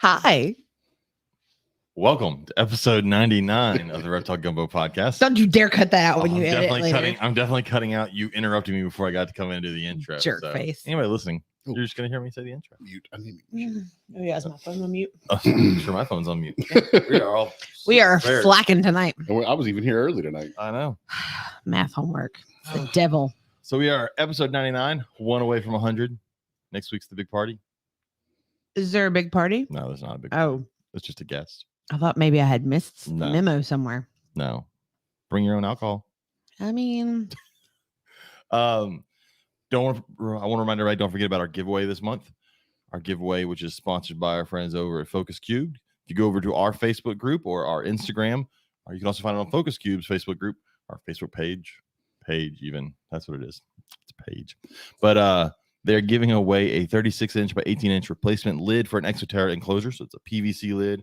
Hi. Welcome to episode 99 of the Reptile Gumbo podcast. Don't you dare cut that out when you edit definitely later. I'm definitely cutting out you interrupting me before I got to come in and do the intro. Jerk face. Anyway, listening, you're just going to hear me say the intro. Mute. I need to mute. Oh, yeah, is my phone on mute? I'm sure my phone's on mute. We are prepared. flacking tonight. I was even here early tonight. I know. Math homework. It's the devil. So we are episode 99, one away from 100. Next week's the big party. Is there a big party? No, there's not a big Oh, It's just a guest. I thought maybe I had missed the No. memo somewhere. No. Bring your own alcohol. I mean, I want to remind everybody, don't forget about our giveaway this month. Our giveaway, which is sponsored by our friends over at Focus Cube. If you go over to our Facebook group or our Instagram, or you can also find it on Focus Cube's Facebook group, our Facebook page even. That's what it is. It's a page. But they're giving away a 36-inch by 18-inch replacement lid for an Exoterra enclosure. So it's a PVC lid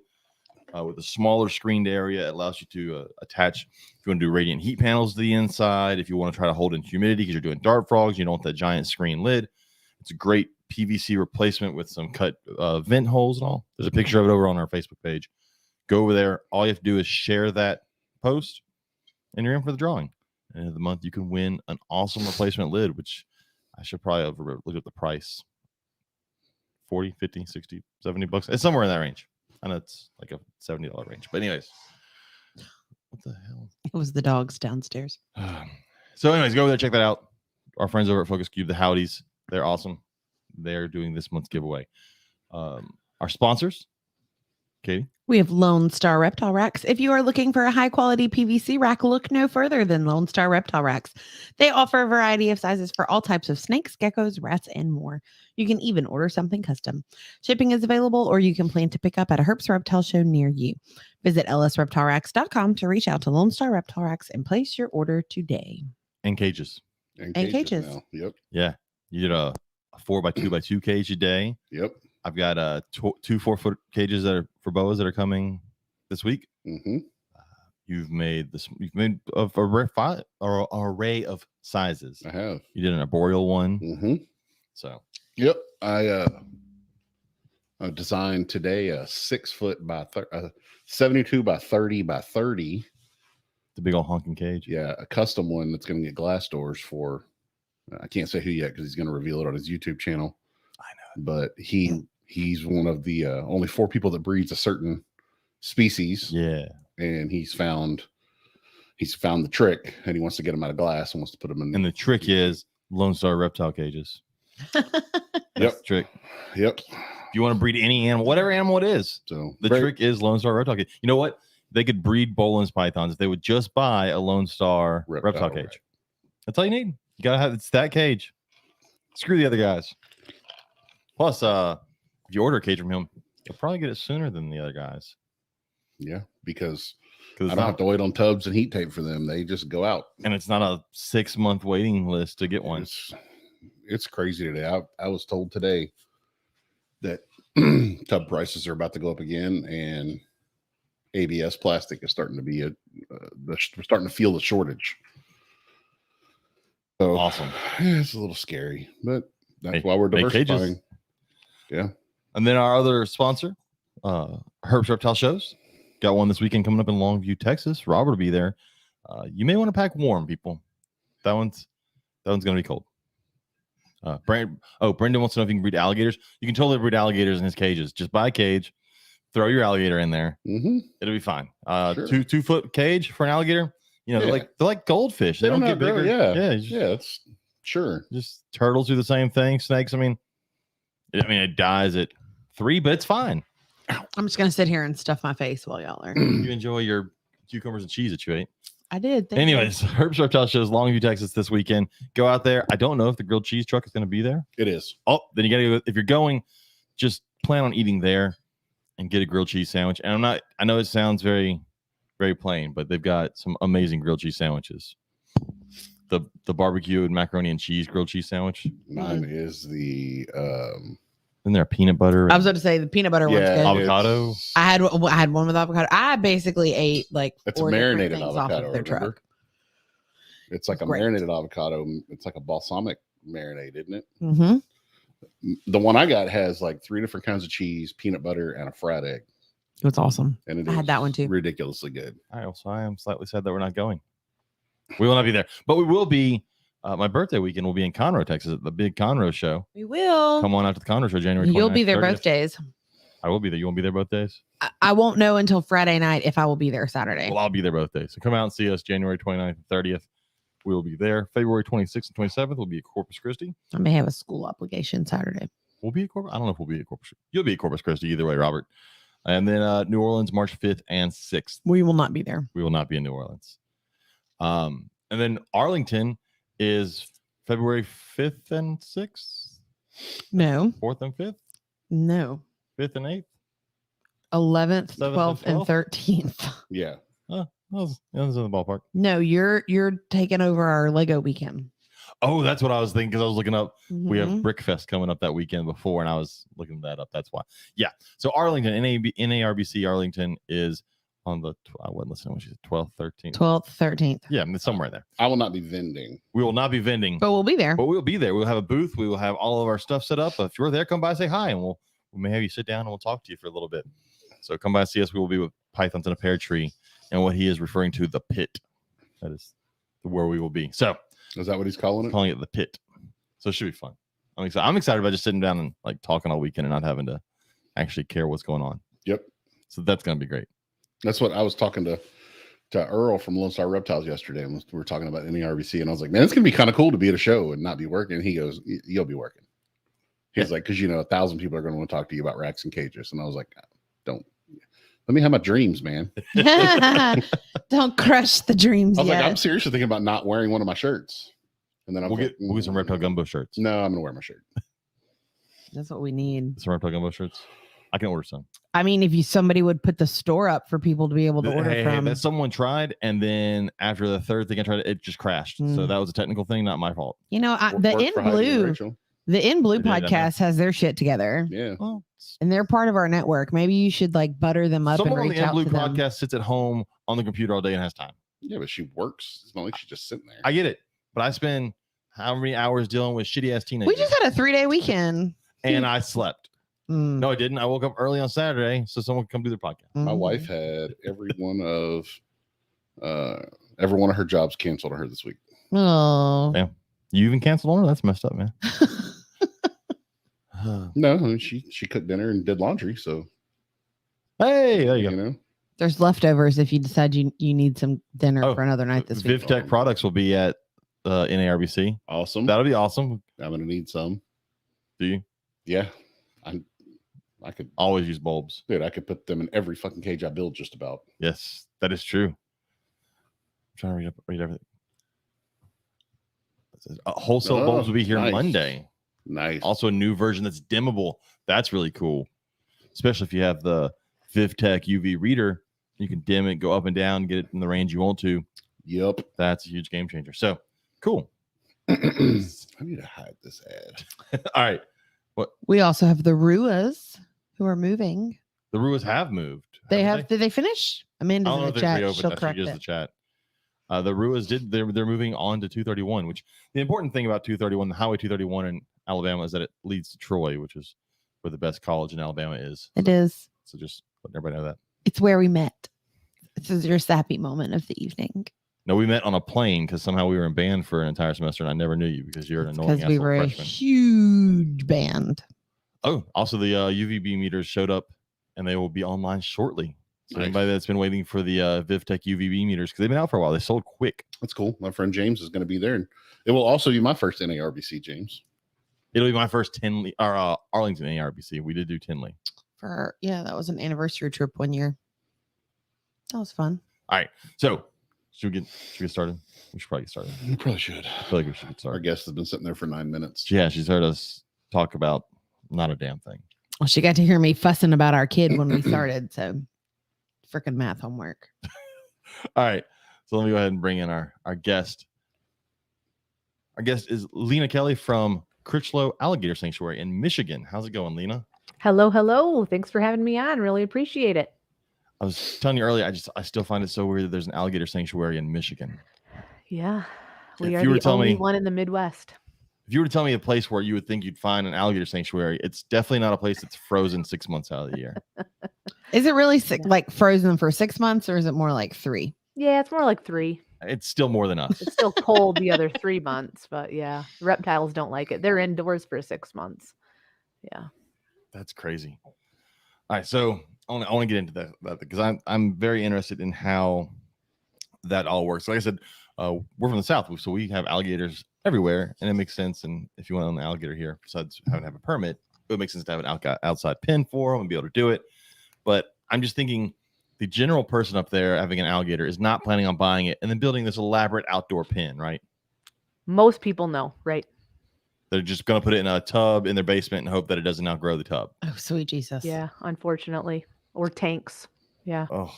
with a smaller screened area. It allows you to attach, if you want to do radiant heat panels to the inside, if you want to try to hold in humidity because you're doing dart frogs, you don't want that giant screen lid. It's a great PVC replacement with some cut vent holes and all. There's a picture of it over on our Facebook page. Go over there. All you have to do is share that post, and you're in for the drawing. And end of the month, you can win an awesome replacement lid, which I should probably have looked at the price. 40, 50, 60, 70 bucks. It's somewhere in that range. I know it's like a $70 range. But anyways, what the hell? it was the dogs downstairs. So anyways, go over there, check that out. Our friends over at Focus Cube, the Howdies, they're awesome. They're doing this month's giveaway. Our sponsors, Katie. We have Lone Star Reptile Racks. If you are looking for a high quality PVC rack, look no further than Lone Star Reptile Racks. They offer a variety of sizes for all types of snakes, geckos, rats, and more. You can even order something custom. Shipping is available, or you can plan to pick up at a Herps Reptile show near you. Visit lsreptileracks.com to reach out to Lone Star Reptile Racks and place your order today. And cages. And cages. now. Yep. Yeah. You did a 4x2x2 cage a day. Yep. I've got two 4-foot cages that are for boas that are coming this week. Mm-hmm. You've made an array of sizes. I have. You did an arboreal one. Mm-hmm. So Yep. I designed today a 6-foot by 72 by 30 by 30. the big old honking cage. Yeah, a custom one that's going to get glass doors for. I can't say who yet because he's going to reveal it on his YouTube channel. I know. But he's one of the only 4 people that breeds a certain species. Yeah. And he's found the trick, and he wants to get them out of glass and wants to put them in. And the trick is Lone Star reptile cages. That's the trick. Yep. If you want to breed any animal, whatever animal it is, So the trick is Lone Star reptile cage. You know what? They could breed Bolin's pythons if they would just buy a Lone Star reptile cage. Right. That's all you need. You gotta have it's that cage. Screw the other guys. Plus, if you order a cage from him, you'll probably get it sooner than the other guys. Yeah, because Because I don't have to wait on tubs and heat tape for them. They just go out. and it's not a 6-month waiting list to get one. It's crazy today. I was told today that tub prices are about to go up again, and ABS plastic is starting to be we're starting to feel the shortage. So Awesome. It's a little scary, but that's Make- why we're make cages. diversifying. Yeah. And then our other sponsor, Herb's Reptile Shows, got one this weekend coming up in Longview, Texas. Robert will be there. You may want to pack warm, people. That one's gonna be cold. Brendan wants to know if you can breed alligators. You can totally breed alligators in his cages. Just buy a cage, throw your alligator in there. Mm-hmm. It'll be fine. Sure. 2-foot cage for an alligator. You know, Yeah. they're like goldfish. They don't get bigger. Yeah. It's sure. Just turtles do the same thing. Snakes. I mean, it dies at 3, but it's fine. I'm just going to sit here and stuff my face while y'all are. You enjoy your cucumbers and cheese that you ate. I did. Thank Anyways, Herb's Reptile Shows, Longview, Texas this weekend. Go out there. I don't know if the grilled cheese truck is going to be there. It is. Oh, then you got to go. If you're going, just plan on eating there and get a grilled cheese sandwich. And I know it sounds very, very plain, but they've got some amazing grilled cheese sandwiches. The barbecue and macaroni and cheese grilled cheese sandwich. Mine is the Isn't there a peanut butter? I was about to say the peanut butter one's good. Avocado. I had one with avocado. I basically ate like It's a 4 different marinated things off avocado. of their Remember? truck. It's like a Great. marinated avocado. It's like a balsamic marinade, isn't it? Mm-hmm. The one I got has like 3 different kinds of cheese, peanut butter, and a fried egg. It was awesome. And it I had that one too. ridiculously good. I am slightly sad that we're not going. We will not be there, but we will be. My birthday weekend will be in Conroe, Texas, at the big Conroe show. We will. Come on out to the Conroe show, January 29th. You'll be there 30th. both days. I will be there. You won't be there both days? I won't know until Friday night if I will be there Saturday. Well, I'll be there both days. So come out and see us January 29th and 30th. We will be there. February 26th and 27th will be at Corpus Christi. I may have a school obligation Saturday. We'll be at Corpus. I don't know if we'll be at Corpus. You'll be at Corpus Christi either way, Robert. And then New Orleans, March 5th and 6th. We will not be there. We will not be in New Orleans. And then Arlington is February 5th and 6th? No. 4th and 5th? No. 5th and 8th? 11th, 7th 12th, and 13th. Yeah. That was in the ballpark. No, you're taking over our Lego weekend. Oh, that's what I was thinking because I was looking up. We have Mhm. Brickfest coming up that weekend before, and I was looking that up. That's why. Yeah. So Arlington, NARBC Arlington is on the, I wasn't listening when she said 12th, 13th. 12th, 13th. Yeah, it's somewhere there. I will not be vending. We will not be vending, But we'll be there. but we'll be there. We'll have a booth. We will have all of our stuff set up. If you're there, come by, say hi, and we may have you sit down and we'll talk to you for a little bit. So come by, see us. We will be with pythons in a pear tree and what he is referring to, the pit. That is where we will be. So Is that what he's calling it? calling it the pit. So it should be fun. I'm excited about just sitting down and like talking all weekend and not having to actually care what's going on. Yep. So that's going to be great. That's what I was talking to Earl from Lone Star Reptiles yesterday. And we were talking about NARBC, and I was like, man, it's going to be kind of cool to be at a show and not be working. And he goes, you'll be working. He's like, because 1,000 people are going to want to talk to you about racks and cages. And I was like, don't. Let me have my dreams, man. Don't crush the dreams I was yet. like, I'm seriously thinking about not wearing one of my shirts. And then We'll get some Reptile Gumbo shirts. No, I'm going to wear my shirt. That's what we need. Some Reptile Gumbo shirts. I can order some. I mean, if somebody would put the store up for people to be able to order from. That someone tried, and then after the third thing I tried, it just crashed. So that was a technical thing, not my fault. The Work In for Heidi and Blue, Rachel. the In Blue They did, I know. podcast has their shit together, Yeah. Well, and they're part of our network. Maybe you should like butter them up someone and on reach the In out Blue to them. podcast sits at home on the computer all day and has time. Yeah, but she works. It's not like she's just sitting there. I get it, but I spend how many hours dealing with shitty ass teenagers? We just had a 3-day weekend. and I slept. Mm. No, I didn't. I woke up early on Saturday so someone could come do their podcast. My Mhm. wife had every one of her jobs canceled on her this week. Oh. Damn. You even canceled on her? That's messed up, man. No, I mean, she cooked dinner and did laundry. So Hey, there you you go. know, There's leftovers if you decide you need some dinner Oh, for another night this week. VivTech products will be at NARBC. awesome. That'll be awesome. I'm gonna need some. Do you Yeah, I could, always use bulbs? dude. I could put them in every fucking cage I build. Just about. Yes, that is true. I'm trying to read everything. It says, wholesale Oh, bulbs will be here nice. Monday. Nice. Also, a new version that's dimmable. That's really cool, especially if you have the VivTech UV reader. You can dim it, go up and down, get it in the range you want to. Yep. That's a huge game changer. So cool. I need to hide this ad. All right. We also have the Ruas who are moving. The Ruas have moved. They haven't have. Did they finish? I Amanda's don't know in if the they've chat. reopened. She'll That's correct just it. the chat. The Ruas they're moving on to 231, which the important thing about 231, the Highway 231 in Alabama, is that it leads to Troy, which is where the best college in Alabama is. It is. So just letting everybody know that. It's where we met. This is your sappy moment of the evening. No, we met on a plane because somehow we were in band for an entire semester, and I never knew you because you're an annoying Because we asshole were a freshman. huge band. Oh, also the UVB meters showed up, and they will be online shortly. So Nice. anybody that's been waiting for the VivTech UVB meters, because they've been out for a while, they sold quick. That's cool. My friend James is going to be there, and it will also be my first NARBC. James. It'll be my first Tinley or Arlington ARBC. We did do Tinley. That was an anniversary trip one year. That was fun. All right, so should we get started? We should probably get started. You probably should. I feel like we should get Our started. guest has been sitting there for 9 minutes. Yeah, she's heard us talk about not a damn thing. Well, she got to hear me fussing about our kid when we started. So freaking math homework. All right, so let me go ahead and bring in our guest. Our guest is Lina Kelly from Critchlow Alligator Sanctuary in Michigan. How's it going, Lina? Hello, hello. Thanks for having me on. Really appreciate it. I was telling you earlier, I still find it so weird that there's an alligator sanctuary in Michigan. Yeah. If We are you were the telling only me- one in the Midwest. if you were to tell me a place where you would think you'd find an alligator sanctuary, it's definitely not a place that's frozen 6 months out of the year. Is it really Yeah. like frozen for 6 months, or is it more like 3? Yeah, it's more like 3. It's still more than us. It's still cold the other 3 months, but yeah, reptiles don't like it. They're indoors for 6 months. Yeah. That's crazy. All right, so I want to get into that because I'm very interested in how that all works. Like I said, we're from the South, so we have alligators everywhere, and it makes sense. And if you want an alligator here, besides having to have a permit, it would make sense to have an outside pen for them and be able to do it. But I'm just thinking the general person up there having an alligator is not planning on buying it and then building this elaborate outdoor pen, right? Most people know, right? They're just going to put it in a tub in their basement and hope that it doesn't outgrow the tub. Oh, sweet Jesus. Yeah, unfortunately. Or tanks. Yeah. Oh,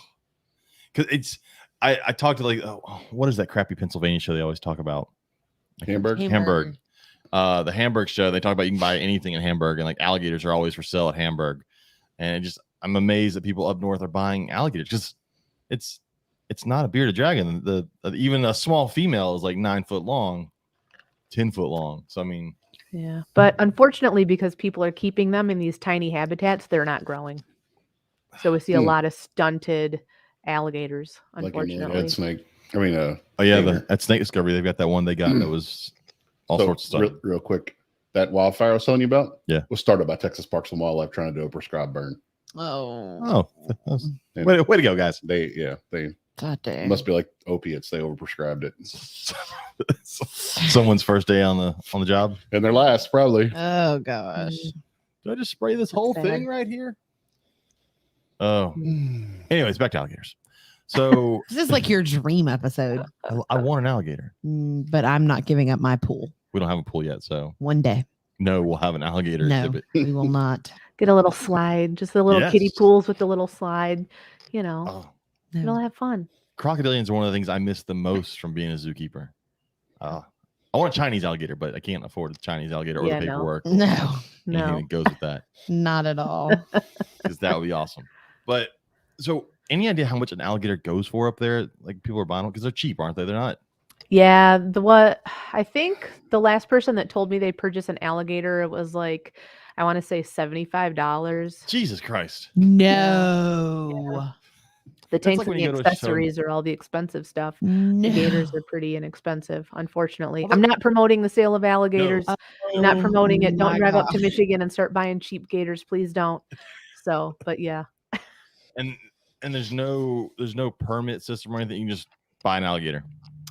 because I talked to what is that crappy Pennsylvania show they always talk about? Hamburg. Hamburg. The Hamburg show, they talk about you can buy anything in Hamburg, and like alligators are always for sale at Hamburg. And I'm amazed that people up north are buying alligators because it's not a bearded dragon. Even a small female is like 9 foot long, 10 foot long. So I mean, Yeah. But unfortunately, because people are keeping them in these tiny habitats, they're not growing. So we see a lot of stunted alligators, Like a unfortunately. red snake. I mean, oh yeah, gator. at Snake Discovery, they've got that one they got that was all sorts of stuff. Real quick, that wildfire I was telling you about, Yeah, was started by Texas Parks and Wildlife trying to do a prescribed burn. Oh. And way to go, guys. They God dang. must be like opiates. They overprescribed it. Someone's first day on the job. And their last, probably. Oh gosh. Did I just spray this whole sad. thing right here? Oh. Anyways, back to alligators. So This is like your dream episode. I want an alligator. But I'm not giving up my pool. We don't have a pool yet, so One day. no, we'll have an alligator No, exhibit. we will not. Get a little slide, just the little kiddie Yes. pools with the little slide. You know, Oh, it'll No. have fun. crocodilians are one of the things I miss the most from being a zookeeper. I want a Chinese alligator, but I can't afford a Chinese alligator or Yeah, the no. paperwork. No, Anything No. that goes with that, not at all. because that would be awesome. But so, any idea how much an alligator goes for up there? Like people are buying them because they're cheap, aren't they? They're not. Yeah, I think the last person that told me they purchased an alligator, it was like, I want to say $75. Jesus Christ. No. The tanks like when and you the go to a show. accessories are all the expensive stuff. No. The gators are pretty inexpensive, unfortunately. I'm not promoting the sale of alligators. I'm not promoting it. Don't my drive up to gosh. Michigan and start buying cheap gators. Please don't. So, but yeah. And there's no permit system or anything. You can just buy an alligator.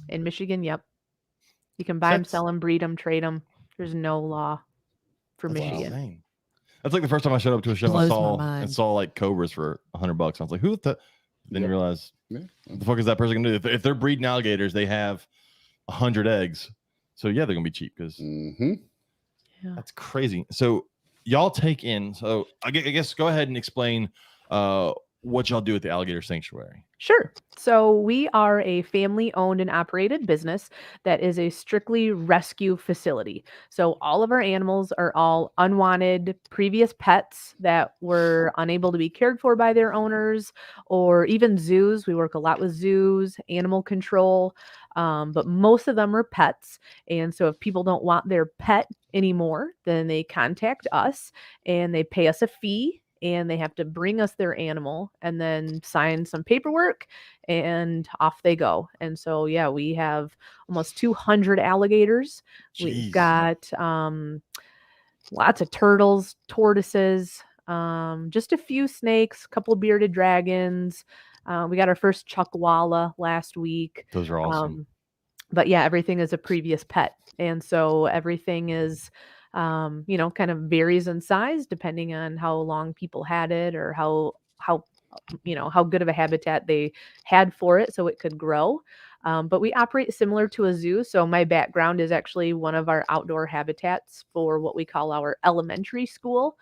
In Michigan, yep. You can buy them, That's- sell them, breed them, trade them. There's no law for That's Michigan. insane. That's like the first time I showed up to a show. Blows I my saw mind. like cobras for $100. I was like, who the? Then you Yeah. realize Yeah. what the fuck is that person gonna do? If they're breeding alligators, they have 100 eggs. So yeah, they're gonna be cheap because Mm-hmm. Yeah. that's crazy. So y'all take in. So I guess go ahead and explain what y'all do at the alligator sanctuary. Sure. So we are a family owned and operated business that is a strictly rescue facility. So all of our animals are all unwanted previous pets that were unable to be cared for by their owners, or even zoos. We work a lot with zoos, animal control, but most of them are pets. And so if people don't want their pet anymore, then they contact us and they pay us a fee. And they have to bring us their animal and then sign some paperwork and off they go. And so, yeah, we have almost 200 alligators. We've Jeez. got lots of turtles, tortoises, just a few snakes, a couple of bearded dragons. We got our first chuckwalla last week. Those are awesome. But yeah, everything is a previous pet. And so everything is kind of varies in size depending on how long people had it or how good of a habitat they had for it so it could grow. But we operate similar to a zoo. So my background is actually one of our outdoor habitats for what we call our elementary school.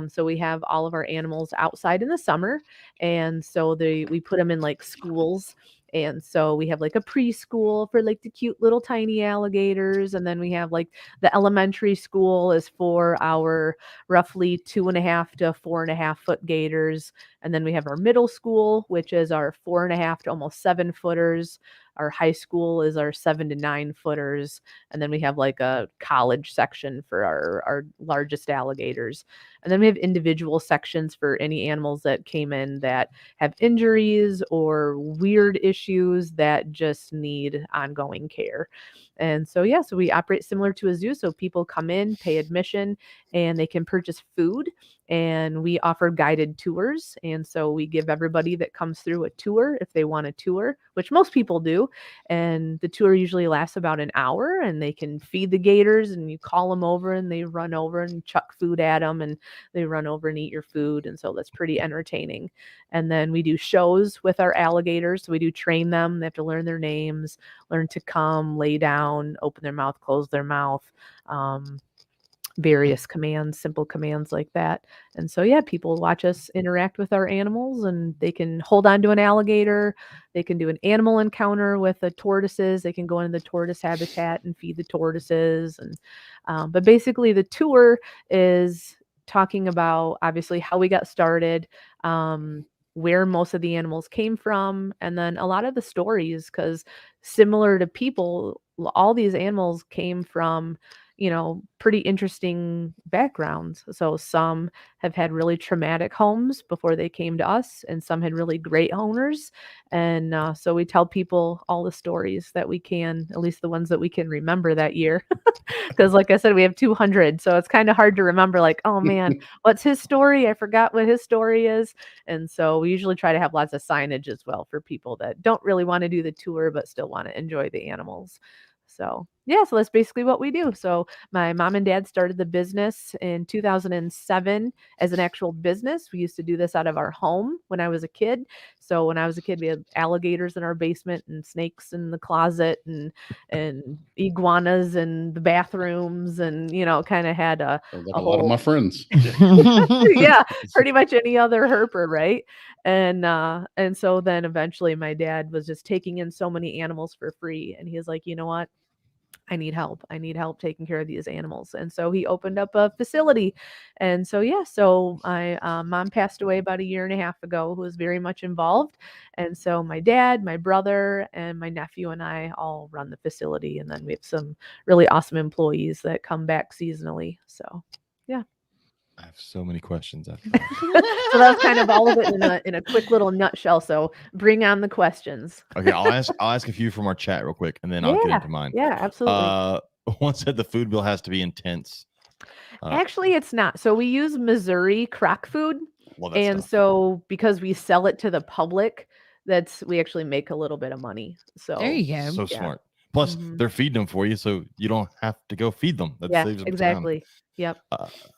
So we have all of our animals outside in the summer. And so we put them in like schools. And so we have like a preschool for like the cute little tiny alligators. And then we have like the elementary school is for our roughly 2.5 to 4.5 foot gators. And then we have our middle school, which is our 4.5 to almost 7 footers. Our high school is our 7 to 9 footers. And then we have like a college section for our largest alligators. And then we have individual sections for any animals that came in that have injuries or weird issues that just need ongoing care. And so, yeah, so we operate similar to a zoo. So people come in, pay admission, and they can purchase food. And we offer guided tours. And so we give everybody that comes through a tour if they want a tour, which most people do. And the tour usually lasts about an hour, and they can feed the gators, and you call them over and they run over and chuck food at them, and they run over and eat your food. And so that's pretty entertaining. And then we do shows with our alligators. So we do train them. They have to learn their names, learn to come, lay down, open their mouth, close their mouth. Various commands, simple commands like that. And so, yeah, people watch us interact with our animals, and they can hold on to an alligator. They can do an animal encounter with the tortoises. They can go into the tortoise habitat and feed the tortoises. And but basically, the tour is talking about obviously how we got started, where most of the animals came from, and then a lot of the stories, because similar to people, all these animals came from pretty interesting backgrounds. So some have had really traumatic homes before they came to us, and some had really great owners. And so we tell people all the stories that we can, at least the ones that we can remember that year. Because like I said, we have 200. So it's kind of hard to remember, like, oh man, what's his story? I forgot what his story is. And so we usually try to have lots of signage as well for people that don't really want to do the tour, but still want to enjoy the animals. So, yeah, so that's basically what we do. So my mom and dad started the business in 2007 as an actual business. We used to do this out of our home when I was a kid. So when I was a kid, we had alligators in our basement and snakes in the closet and iguanas in the bathrooms, and kind of had a lot of my friends. yeah, pretty much any other herper, right? And so then eventually my dad was just taking in so many animals for free, and he was like, you know what? I need help. I need help taking care of these animals. And so he opened up a facility. And so, yeah, so my mom passed away about 1.5 years ago, who was very much involved. And so my dad, my brother, and my nephew and I all run the facility. And then we have some really awesome employees that come back seasonally. So, yeah. I have so many questions after So that's kind of all of it in a quick little nutshell. So bring on the questions. Okay, I'll ask a few from our chat real quick, and then I'll get into mine. Yeah, absolutely. One said the food bill has to be intense. Actually, it's not. So we use Missouri crock food. Well, And so because we sell it to the public, we actually make a little bit of money. So There you go. So smart. Plus, they're feeding them for you, so you don't have to go feed them. That saves them exactly. time. Yep.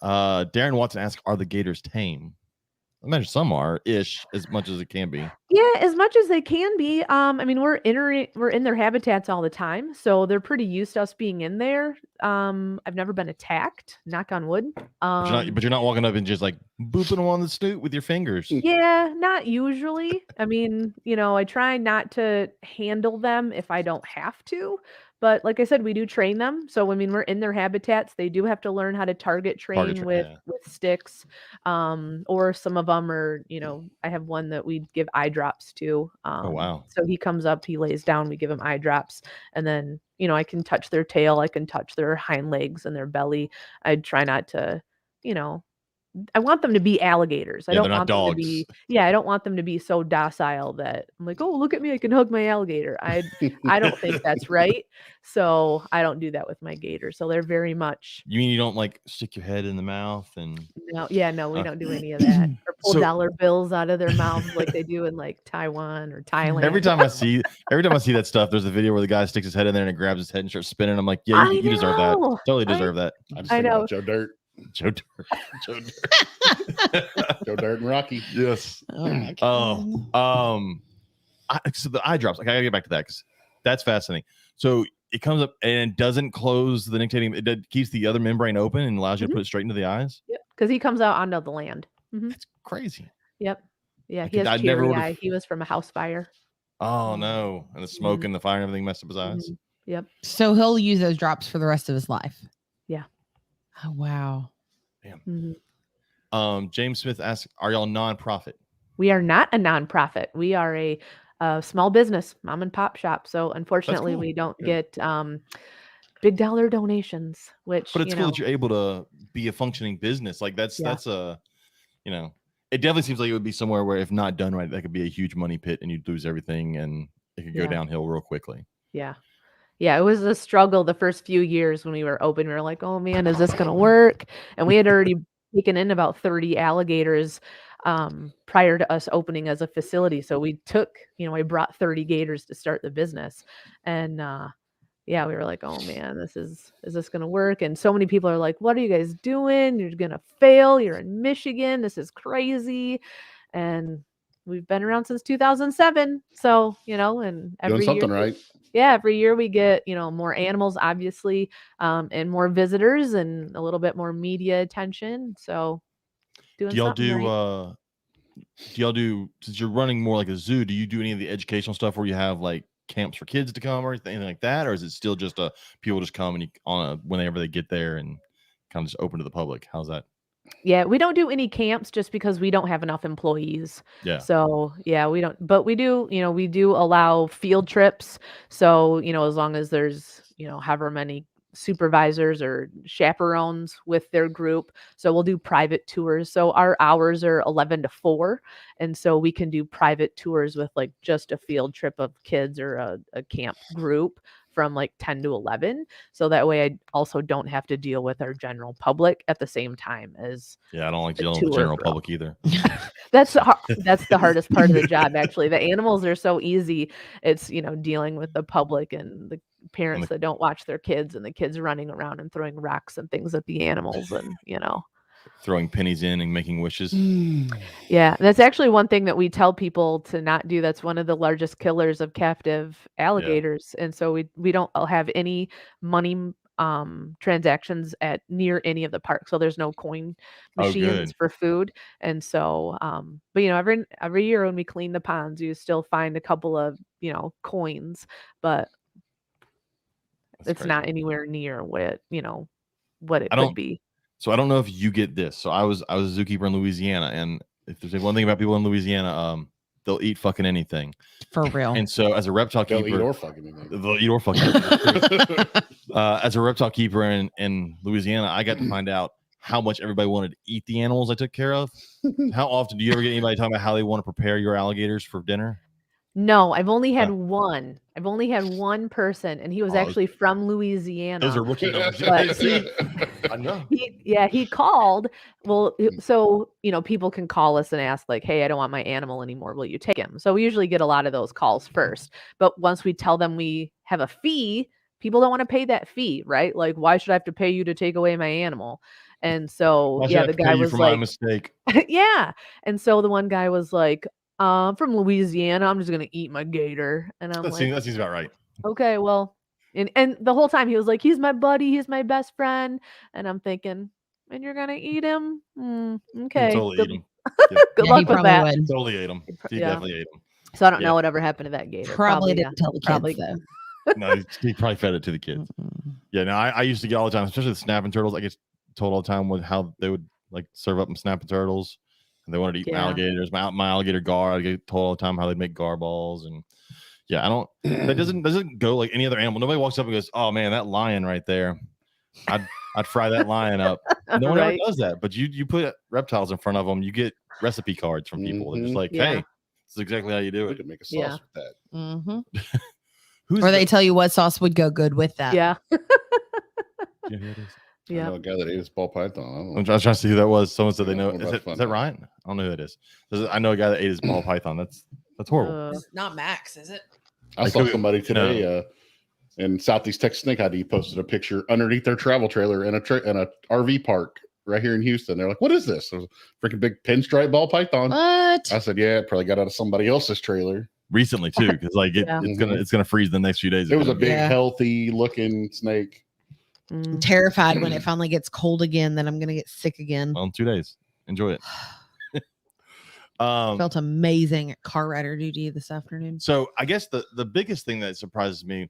Darren Watson asks, are the gators tame? I imagine some are ish, as much as it can be. Yeah, as much as they can be. I mean, we're in their habitats all the time, so they're pretty used to us being in there. I've never been attacked, knock on wood. But you're not walking up and just like booping them on the snoot with your fingers. Yeah, not usually. I mean, I try not to handle them if I don't have to. But like I said, we do train them. So I mean, we're in their habitats. They do have to learn how to target train with sticks. Or some of them are, I have one that we give eye drops to. Oh, wow. So he comes up, he lays down, we give him eye drops. And then, I can touch their tail. I can touch their hind legs and their belly. I try not to, I want them to be alligators. I don't want them to be, I don't want them to be so docile that I'm like, oh, look at me, I can hug my alligator. I don't think that's right. So I don't do that with my gators. So they're very much. You mean you don't like stick your head in the mouth and? No, we don't do any of that. Or pull dollar bills out of their mouths like they do in like Taiwan or Thailand. Every time I see that stuff, there's a video where the guy sticks his head in there and it grabs his head and starts spinning. I'm like, yeah, you deserve that. Totally deserve that. I know. Joe Dirt. Joe Dirt and Rocky. Yes. So the eye drops. I gotta get back to that because that's fascinating. So it comes up and doesn't close the nictitating. It keeps the other membrane open and allows you to put it straight into the eyes. Yep, because he comes out onto the land. That's crazy. Yep. Yeah, he has teary eye. He was from a house fire. Oh no! And the smoke and the fire and everything messed up his eyes. Yep. So he'll use those drops for the rest of his life. Yeah. Oh wow. Damn. James Smith asks, "Are y'all nonprofit?" we are not a nonprofit. We are a small business, mom and pop shop. So unfortunately, cool. we don't Good. get big dollar donations, which, But it's you cool know, that you're able to be a functioning business. Like that's Yeah. a, you know, it definitely seems like it would be somewhere where if not done right, that could be a huge money pit and you'd lose everything and it could go Yeah. downhill real quickly. Yeah. Yeah, it was a struggle the first few years when we were open. We were like, oh man, is this going to work? And we had already taken in about 30 alligators prior to us opening as a facility. So we took, I brought 30 gators to start the business. And yeah, we were like, oh man, is this going to work? And so many people are like, what are you guys doing? You're going to fail. You're in Michigan. This is crazy. And we've been around since 2007. So, and Doing every something year, right. yeah, every year we get, more animals, obviously, and more visitors and a little bit more media attention. So doing Do y'all something do right. since you're running more like a zoo, do you do any of the educational stuff where you have like camps for kids to come or anything like that? Or is it still just people just come and whenever they get there and kind of just open to the public? How's that? Yeah, we don't do any camps just because we don't have enough employees. Yeah. So yeah, we don't, but we do, we do allow field trips. So, as long as there's, however many supervisors or chaperones with their group. So we'll do private tours. So our hours are 11 to 4. And so we can do private tours with like just a field trip of kids or a camp group from like 10 to 11. So that way I also don't have to deal with our general public at the same time as Yeah, I don't like the dealing with the tour general group. public either. That's the hardest part of the job, actually. The animals are so easy. It's, dealing with the public and the parents that don't watch their kids and the kids running around and throwing rocks and things at the animals and, Throwing pennies in and making wishes. Yeah, that's actually one thing that we tell people to not do. That's one of the largest killers of captive alligators. And so we don't have any money transactions at near any of the parks. So there's no coin machines good. for food. And so but every year when we clean the ponds, you still find a couple of, coins, but That's it's crazy. not anywhere near what it, what it I could don't- be. So I don't know if you get this. So I was a zookeeper in Louisiana, and if there's one thing about people in Louisiana, they'll eat fucking anything. For real. And so as a reptile They'll keeper, eat or fucking anything. they'll eat or fucking anything. As a reptile keeper in Louisiana, I got to find out how much everybody wanted to eat the animals I took care of. How often do you ever get anybody talking about how they want to prepare your alligators for dinner? No, I've only had one. I've only had one person, and he was actually from Louisiana. Those are rookie numbers. But I know. he called. Well, so people can call us and ask like, "Hey, I don't want my animal anymore. Will you take him?" So we usually get a lot of those calls first. But once we tell them we have a fee, people don't want to pay that fee, right? Like, why should I have to pay you to take away my animal? And so the guy was like, my mistake. yeah. And so the one guy was like, from Louisiana, I'm just gonna eat my gator. And I'm That seems about right. okay, well, and the whole time he was like, he's my buddy, he's my best friend. And I'm thinking, and you're gonna eat him? Okay. Totally Good, eat him. good Yeah, luck he with probably that. would. Totally ate him. He Yeah. definitely ate him. So I don't Yeah. know whatever happened to that gator. Probably didn't tell the kids probably though. No, he probably fed it to the kids. Yeah, no, I used to get all the time, especially the snapping turtles. I get told all the time with how they would like serve up them snapping turtles, and they wanted to eat my Yeah. alligators. My alligator gar. I get told all the time how they'd make gar balls, and yeah, I don't. That doesn't go like any other animal. Nobody walks up and goes, "Oh man, that lion right there, I'd fry that lion up." No one ever does that. But you put reptiles in front of them, you get recipe cards from people. They're just like, "Hey, this is exactly how you do We it." could make a sauce with that. Mm-hmm. Who's Or they tell you what sauce would go good with that. Yeah. Yeah, here it is. I know a guy that ate his ball python. I don't know. I'm trying to see who that was. Someone said they know. Yeah, Is that Ryan? I don't know who that is. I know a guy that ate his ball python. That's horrible. It's not Max, is it? I saw somebody today in Southeast Texas Snake ID posted a picture underneath their travel trailer in a RV park right here in Houston. They're like, "What is this?" It was a freaking big pinstripe ball python. What? I said, "Yeah, it probably got out of somebody else's trailer." Recently too, because like it's gonna freeze the next few days. It was a big, healthy looking snake. I'm terrified when it finally gets cold again that I'm gonna get sick again. Well, in 2 days. Enjoy it. Felt amazing at car rider duty this afternoon. So I guess the biggest thing that surprises me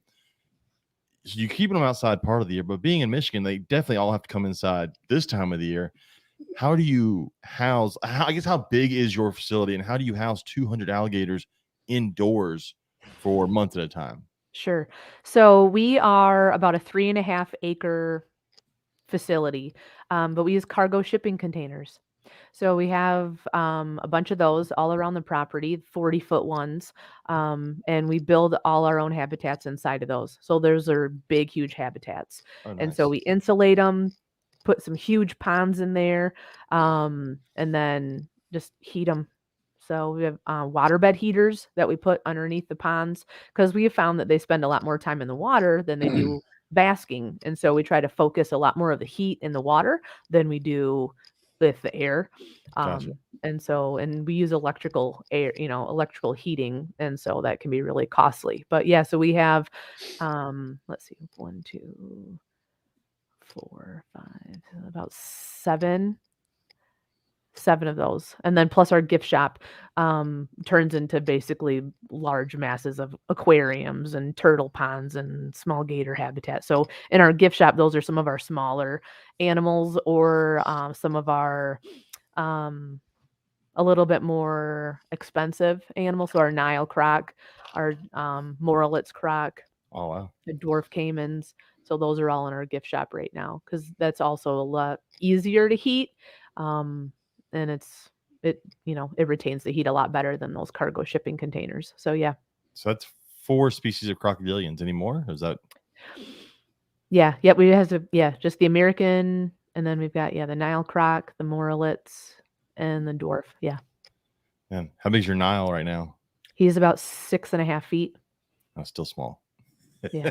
is you keeping them outside part of the year, but being in Michigan, they definitely all have to come inside this time of the year. how do you house? I guess how big is your facility, and how do you house 200 alligators indoors for months at a time? Sure. So we are about a 3.5 acre facility, but we use cargo shipping containers. So we have a bunch of those all around the property, 40-foot ones, and we build all our own habitats inside of those. So those are big, huge habitats, Oh, and nice. so we insulate them, put some huge ponds in there, and then just heat them. So we have waterbed heaters that we put underneath the ponds because we have found that they spend a lot more time in the water than they do basking, and so we try to focus a lot more of the heat in the water than we do with the air. Gotcha. And we use electrical air, electrical heating, and so that can be really costly. But yeah, so we have let's see, 1, 2, 4, 5, about seven of those, and then plus our gift shop turns into basically large masses of aquariums and turtle ponds and small gator habitat. So in our gift shop, those are some of our smaller animals, or some of our a little bit more expensive animals. So our Nile croc, our Moralitz croc, Oh wow. the dwarf caimans. So those are all in our gift shop right now because that's also a lot easier to heat. And it retains the heat a lot better than those cargo shipping containers. So yeah. So that's 4 species of crocodilians. Any more? Is that? Yeah. Yep. We have just the American, and then we've got the Nile croc, the Moralitz, and the dwarf. Yeah. Man, how big is your Nile right now? He's about 6.5 feet. Oh, still small. Yeah.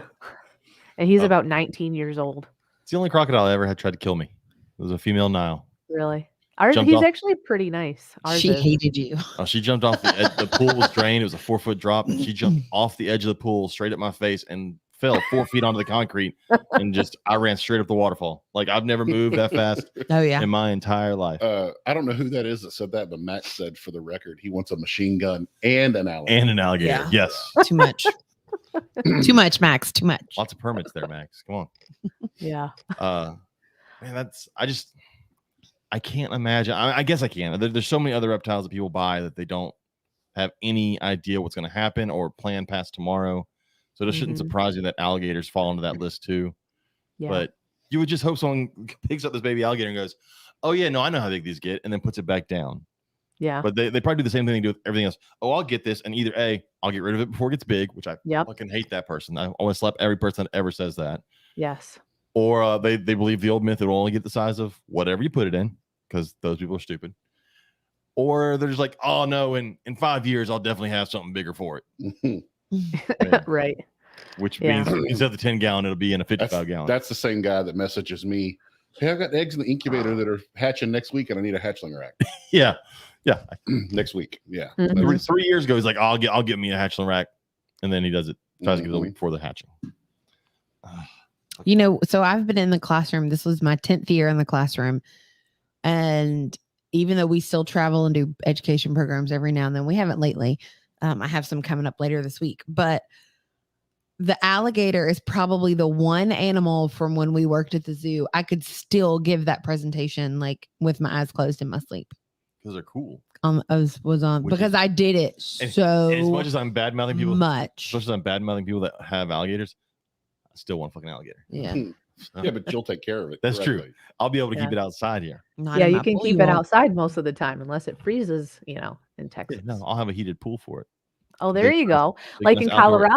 And he's about 19 years old. It's the only crocodile I ever had tried to kill me. It was a female Nile. Really? Jumped He's off. actually pretty nice. She hated you. Oh, she jumped off the edge. The pool was drained. It was a 4-foot drop, and she jumped off the edge of the pool straight at my face and fell 4 feet onto the concrete. And I ran straight up the waterfall. Like I've never moved that fast Oh yeah. in my entire life. I don't know who that is that said that, but Max said for the record he wants a machine gun and an alligator. And an alligator. Yeah. Yes. Too much. Too much, Max. Too much. Lots of permits there, Max. Come on. Yeah. Man, I can't imagine. I guess I can. There's so many other reptiles that people buy that they don't have any idea what's going to happen or plan past tomorrow. So it shouldn't surprise you that alligators fall into that list too. Yeah. But you would just hope someone picks up this baby alligator and goes, "Oh yeah, no, I know how big these get," and then puts it back down. Yeah. But they probably do the same thing they do with everything else. Oh, I'll get this, and either A, I'll get rid of it before it gets big, which I fucking hate that person. I want to slap every person that ever says that. Yes. Or they believe the old myth it will only get the size of whatever you put it in, because those people are stupid. Or they're just like, oh no, in 5 years I'll definitely have something bigger for it. Right. Which means instead of the 10-gallon, it'll be in a 55-gallon. That's the same guy that messages me, "Hey, I've got eggs in the incubator that are hatching next week, and I need a hatchling rack." Yeah. Next week. Yeah. Mhm. 3 years ago, he's like, I'll get me a hatchling rack, and then he tries to get it a week before the hatching. So I've been in the classroom. This was my 10th year in the classroom. And even though we still travel and do education programs every now and then, we haven't lately. I have some coming up later this week. But the alligator is probably the one animal from when we worked at the zoo I could still give that presentation like with my eyes closed in my sleep. Because they're cool. Because I did it so and as much as I'm bad mouthing people, that have alligators, I still want a fucking alligator. Yeah. Yeah, but you'll take care of it. That's correctly. true. I'll be able to keep it outside here. You can keep it outside most of the time unless it freezes, in Texas. No, I'll have a heated pool for it. Oh, there you go. Like in outdoor.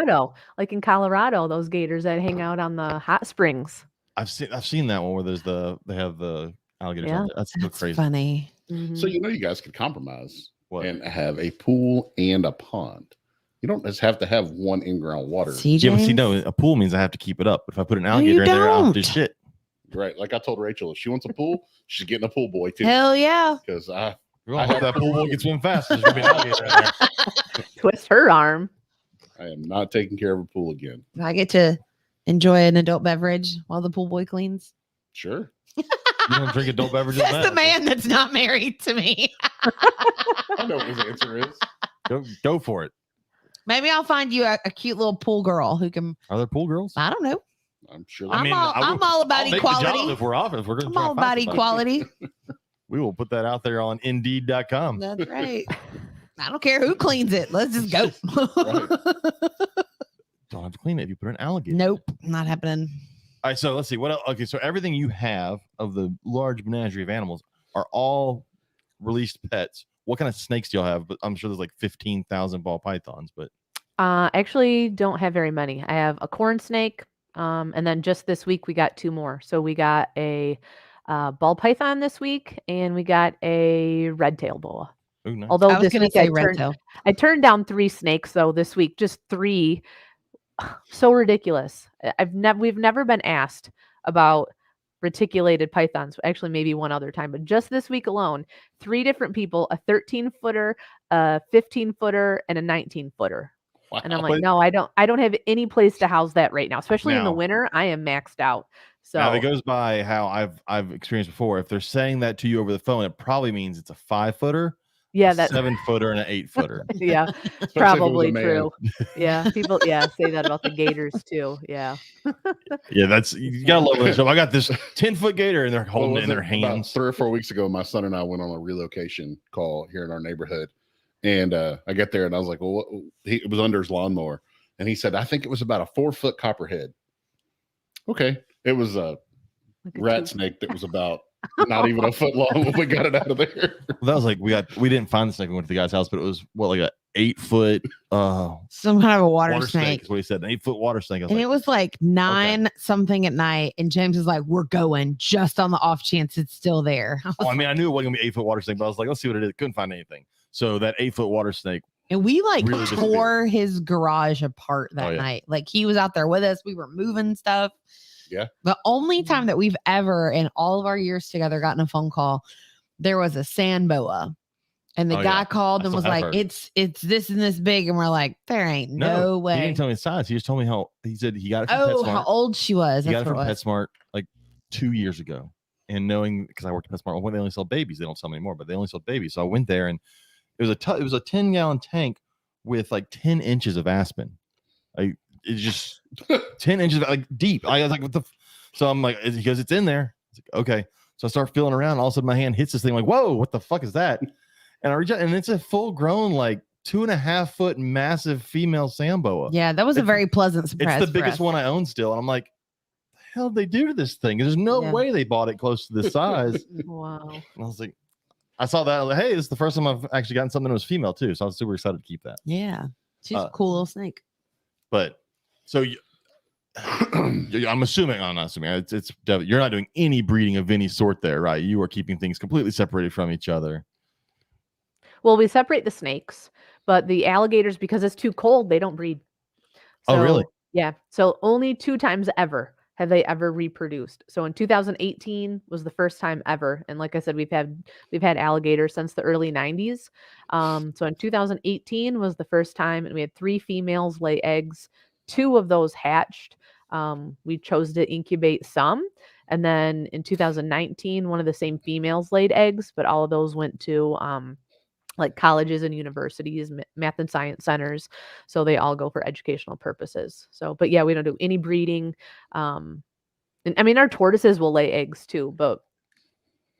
Colorado, those gators that hang out on the hot springs. I've seen that one where they have the alligators on there. That's crazy. Funny. Mhm. So you guys could compromise What? and have a pool and a pond. You don't just have to have one in-ground water. Yeah, but no, a pool means I have to keep it up. If I put an alligator in there, I'll have to shit. Right. Like I told Rachel, if she wants a pool, she's getting a pool boy too. Hell yeah. Because I hope that pool boy can swim fast. There's gonna be an alligator in there. Twist her arm. I am not taking care of a pool again. I get to enjoy an adult beverage while the pool boy cleans. Sure. You don't drink adult beverages? That's the man that's not married to me. I know what his answer is. Go for it. Maybe I'll find you a cute little pool girl who can. Are there pool girls? I don't know. I'm sure. I'm all about equality. If we're off, if we're going I'm all about equality. We will put that out there on Indeed.com. That's right. I don't care who cleans it. Let's just go. Don't have to clean it if you put an alligator. Nope, not happening. All right, so let's see what else. Okay, so everything you have of the large menagerie of animals are all released pets. What kind of snakes do y'all have? But I'm sure there's like 15,000 ball pythons, but Actually don't have very many. I have a corn snake, and then just this week we got 2 more. So we got a ball python this week, and we got a red tail boa. ooh, nice. Although I was this going to week say red tail. I turned down 3 snakes though this week, just 3. So ridiculous. We've never been asked about reticulated pythons. Actually, maybe one other time, but just this week alone, 3 different people, a 13-footer, a 15-footer, and a 19-footer. Wow. And I'm like, no, I don't have any place to house that right now, especially in the Now- winter. I am maxed out. So Now it goes by how I've experienced before. If they're saying that to you over the phone, it probably means it's a 5-footer, yeah, a that 7-footer, and an 8-footer. yeah, Especially if it was a probably man. true. Yeah, people say that about the gators too. Yeah. Yeah, that's you gotta love it. So I got this 10-foot gator, and they're What holding was it in their it? About hands. 3 or 4 weeks ago, my son and I went on a relocation call here in our neighborhood, and I get there and I was like, "Well, it was under his lawnmower," and he said, "I think it was about a 4-foot copperhead." Okay, it was a Like a rat two- snake that was about not even a foot long when we got it out of there. That was like we didn't find the snake when we went to the guy's house, but it was like a 8-foot Some kind of a water snake. is what he said. An 8-foot water snake. I was And like, it was like 9 something at night. And James was like, we're going just on the off chance it's still there. I mean, I knew it wasn't gonna be 8-foot water snake, but I was like, let's see what it is. Couldn't find anything. So that 8-foot water snake. And we like Really tore his garage apart that yeah. night. Like he was out there with us. We were moving stuff. Yeah. The only time that we've ever in all of our years together gotten a phone call, there was a sand boa. And the Oh, guy yeah. called I and still was have like, heard. it's this and this big. And we're like, there ain't no He way. didn't tell me the size. He just told me how he said he got it from Oh, PetSmart. how old she was. He got That's it what from it was. PetSmart like 2 years ago. And knowing because I worked at PetSmart, when they only sell babies, they don't sell them anymore, but they only sell babies. So I went there and it was a 10-gallon tank with like 10 inches of aspen. Like it's just 10 inches of, like deep. I was like, what the so I'm like, because it's in there. It's like, okay. So I start feeling around. And all of a sudden my hand hits this thing like, whoa, what the fuck is that? And I reach out and it's a full grown, like 2.5-foot massive female samboa. Yeah, that was a It's- very pleasant surprise. It's the for biggest us. one I own still. And I'm like, the hell did they do to this thing? There's no Yeah. way they bought it close to this size. Wow. And I was like, I saw that. I was like, hey, this is the first time I've actually gotten something that was female too. So I was super excited to keep that. Yeah. She's a cool little snake. But so I'm assuming, I'm not assuming, it's you're not doing any breeding of any sort there, right? You are keeping things completely separated from each other. Well, we separate the snakes, but the alligators, because it's too cold, they don't breed. Oh, really? Yeah. So only 2 times ever have they ever reproduced. So in 2018 was the first time ever, and like I said, we've had alligators since the early 90s. So in 2018 was the first time, and we had 3 females lay eggs. 2 of those hatched. We chose to incubate some, and then in 2019, one of the same females laid eggs, but all of those went to like colleges and universities, math and science centers. So they all go for educational purposes. So, but yeah, we don't do any breeding. And I mean, our tortoises will lay eggs too, but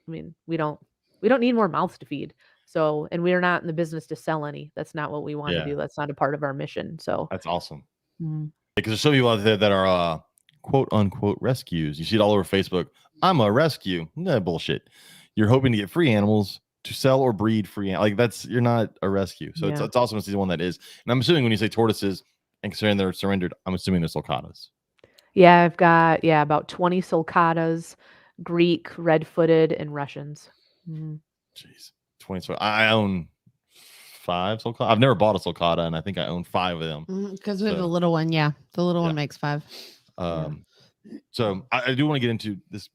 I mean, we don't need more mouths to feed. So, and we're not in the business to sell any. That's not what we want Yeah. to do. That's not a part of our mission. So That's awesome. Mhm. Because there's some people out there that are quote unquote rescues. You see it all over Facebook. I'm a rescue. No bullshit. You're hoping to get free animals to sell or breed free. Like you're not a rescue. So Yeah. it's awesome to see the one that is. And I'm assuming when you say tortoises and considering they're surrendered, I'm assuming they're sulcatas. Yeah, I've got about 20 sulcatas, Greek, red-footed, and Russians. Mhm. Jeez. 20. So I own 5 sulcata. I've never bought a sulcata, and I think I own 5 of them. Because we have So- the little one. Yeah. The little Yeah. one makes 5. So I do want to get into this.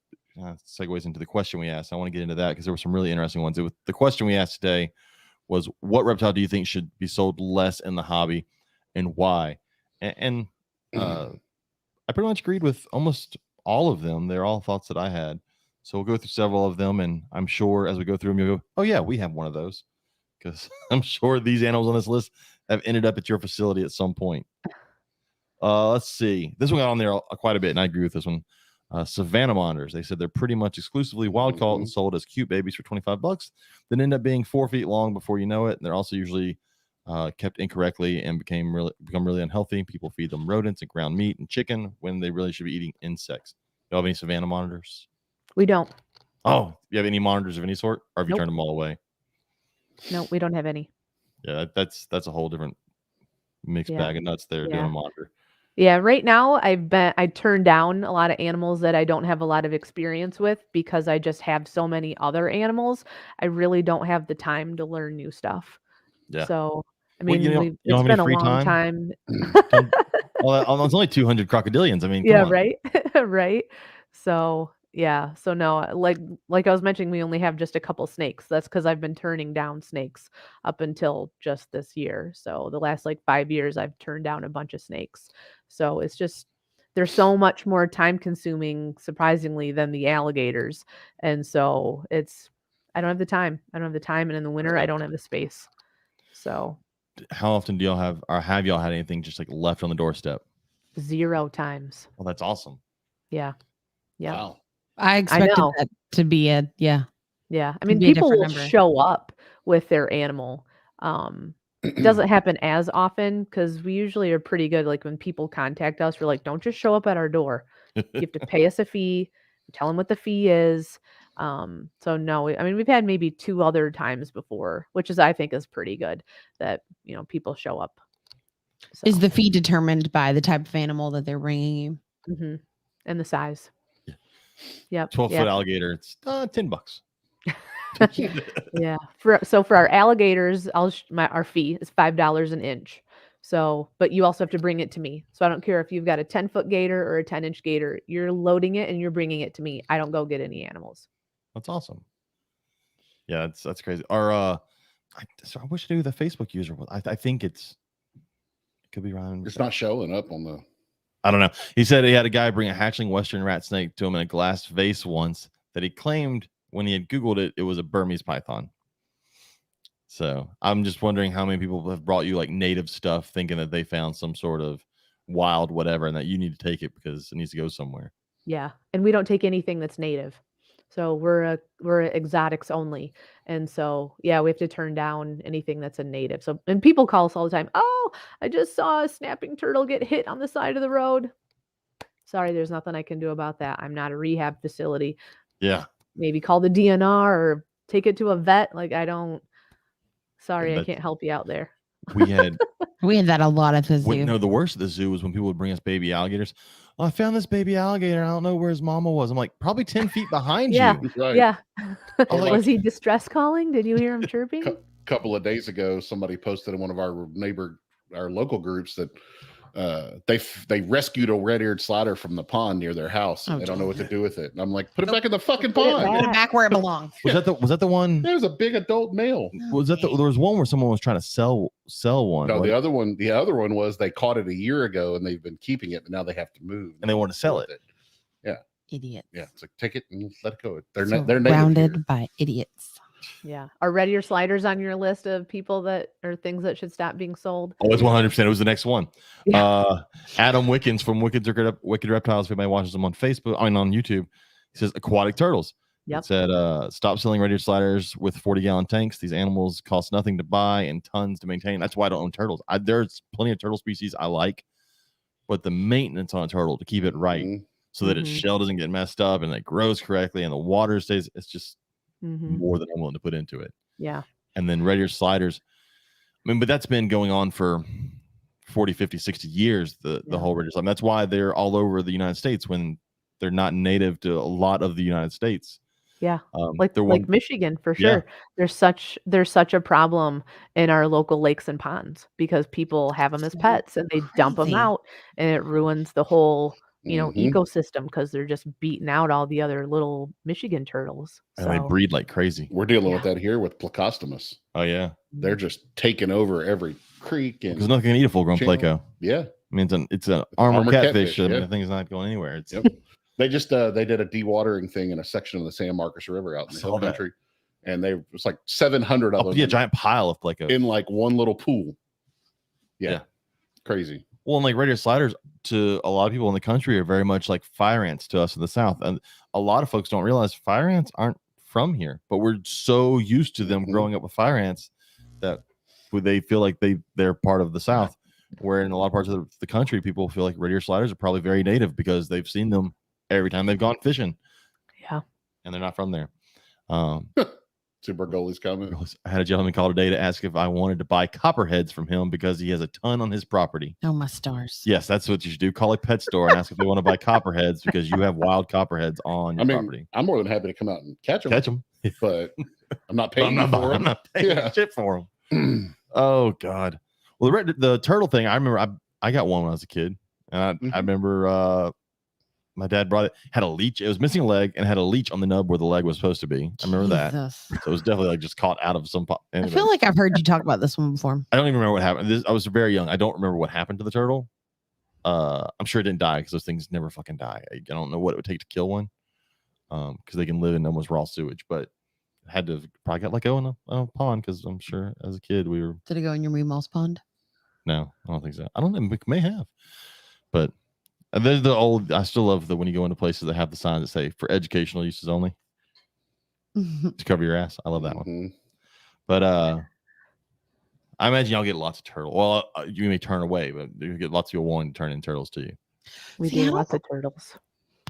Segues into the question we asked. I want to get into that because there were some really interesting ones. The question we asked today was, what reptile do you think should be sold less in the hobby, and why? And I pretty much agreed with almost all of them. They're all thoughts that I had. So we'll go through several of them, and I'm sure as we go through them, you'll go, "Oh yeah, we have one of those," because I'm sure these animals on this list have ended up at your facility at some point. Let's see. This one got on there quite a bit, and I agree with this one. Savannah monitors. They said they're pretty much exclusively wild caught and sold as cute babies for $25. Then end up being 4 feet long before you know it. And they're also usually kept incorrectly and become really unhealthy. People feed them rodents and ground meat and chicken when they really should be eating insects. Do you have any Savannah monitors? We don't. Oh, you have any monitors of any sort, or have you Nope. turned them all away? No, we don't have any. Yeah, that's a whole different mixed Yeah. bag of nuts there doing a monitor. Yeah, right now I turned down a lot of animals that I don't have a lot of experience with because I just have so many other animals. I really don't have the time to learn new stuff. Yeah. So, I Well, mean, you don't it's have been any a free long time? time. Well, it's only 200 crocodilians. I mean, come Yeah, on. right. Right. So, yeah. So no, like I was mentioning, we only have just a couple snakes. That's because I've been turning down snakes up until just this year. So the last like 5 years, I've turned down a bunch of snakes. So it's just they're so much more time consuming, surprisingly, than the alligators. And so I don't have the time. I don't have the time, and in the winter, I don't have the space. So How often do y'all have, or have y'all had anything just like left on the doorstep? 0 times. Well, that's awesome. Yeah. Yeah. Wow. I expected know. that to be a Yeah. I mean, be a people different will number. show up with their animal. It doesn't happen as often because we usually are pretty good. Like when people contact us, we're like, don't just show up at our door. You have to pay us a fee. Tell them what the fee is. So no, I mean, we've had maybe 2 other times before, which is, I think is pretty good that, people show up. So, Is the fee determined by the type of animal that they're bringing you? mhm. And the size. Yep. 12-foot alligator. It's $10. Yeah. For our alligators, our fee is $5 an inch. So, but you also have to bring it to me. So I don't care if you've got a 10-foot gator or a 10-inch gator. You're loading it and you're bringing it to me. I don't go get any animals. That's awesome. Yeah, that's crazy. Or I wish I knew who the Facebook user was. I think it could be Ryan. It's not showing up on the. I don't know. He said he had a guy bring a hatchling western rat snake to him in a glass vase once that he claimed when he had Googled it, it was a Burmese python. So I'm just wondering how many people have brought you like native stuff thinking that they found some sort of wild whatever and that you need to take it because it needs to go somewhere. Yeah. And we don't take anything that's native. So we're exotics only. And so, yeah, we have to turn down anything that's a native. So, and people call us all the time. Oh, I just saw a snapping turtle get hit on the side of the road. Sorry, there's nothing I can do about that. I'm not a rehab facility. Yeah. Maybe call the DNR or take it to a vet. Like sorry, I can't help you out there. We had that a lot at the zoo. No, the worst at the zoo was when people would bring us baby alligators. Oh, I found this baby alligator. I don't know where his mama was. I'm like, probably 10 feet behind Yeah. you. Right. Yeah. Like- Was he distress calling? Did you hear him chirping? Couple of days ago, somebody posted in one of our local groups that they rescued a red-eared slider from the pond near their house. Oh, They don't know what to do with it. And I'm like, put it Nope. back in the fucking Put it pond. Put it back where it belongs. Was that the one? There's a big adult male. There was one where someone was trying to sell one. No, right? the other one was they caught it a year ago and they've been keeping it, but now they have to move and they want to sell it. Idiot. Yeah, it's like take it and let it go. They're So they're native grounded here. by idiots. Yeah. Are Red-ear sliders on your list of people that or things that should stop being sold? Oh, it's 100%. It was the next one. Yeah. Adam Wickens from Wicked Reptiles. If anybody watches them on Facebook, on YouTube, he says aquatic turtles. Yep. It said, stop selling red-ear sliders with 40-gallon tanks. These animals cost nothing to buy and tons to maintain. That's why I don't own turtles. There's plenty of turtle species I like, but the maintenance on a turtle to keep it right Mhm. so that its shell doesn't get messed up and it grows correctly and the water stays, it's just more than I'm willing to put into it. Yeah. And then red-ear sliders. I mean, but that's been going on for 40, 50, 60 years, the whole red-ear slide. That's why they're all over the United States when they're not native to a lot of the United States. Yeah. Like Michigan for sure. There's such a problem in our local lakes and ponds because people have them as pets and they dump them crazy. out and it ruins the whole Mhm. ecosystem because they're just beating out all the other little Michigan turtles. and they breed like crazy. We're dealing with that here with Plecostomus. Oh yeah, They're just taking over every creek because and nothing can eat a full-grown channel. pleco. Yeah. I mean, it's an armored catfish. yeah. I mean, the thing's not going anywhere. It's Yep. They just they did a dewatering thing in a section of the San Marcos River out in the saw hill that. country, and it was like 700 of them a giant pile of pleco. in like one little pool. Yeah. Crazy. Well, and like red-eared sliders to a lot of people in the country are very much like fire ants to us in the South. And a lot of folks don't realize fire ants aren't from here, but we're so used to them growing up with fire ants that they feel like they're part of the South. Where in a lot of parts of the country, people feel like red-eared sliders are probably very native because they've seen them every time they've gone fishing. Yeah. And they're not from there. Super goalie's comment. I had a gentleman call today to ask if I wanted to buy copperheads from him because he has a ton on his property. Oh, my stars. Yes, that's what you should do. Call a pet store and ask if they want to buy copperheads because you have wild copperheads on your property. I'm more than happy to come out and catch them. But I'm not paying for them. I'm not paying shit for them. Oh, God. Well, the turtle thing, I remember I got one when I was a kid. And I remember my dad brought it, had a leech. It was missing a leg and had a leech on the nub where the leg was supposed to be. I remember that. So it was definitely like just caught out of some pot. Anyway. I feel like I've heard you talk about this one before. I don't even remember what happened. I was very young. I don't remember what happened to the turtle. I'm sure it didn't die because those things never fucking die. I don't know what it would take to kill one because they can live in almost raw sewage. But I had to probably got let go in a pond because I'm sure as a kid we were. Did it go in your Meemaw's pond? No, I don't think so. I don't know. It may have. But there's the old. I still love when you go into places that have the signs that say for educational uses only to cover your ass. I love that one. But I imagine y'all get lots of turtle. Well, you may turn away, but you get lots of people wanting to turn in turtles to you. We do lots of turtles.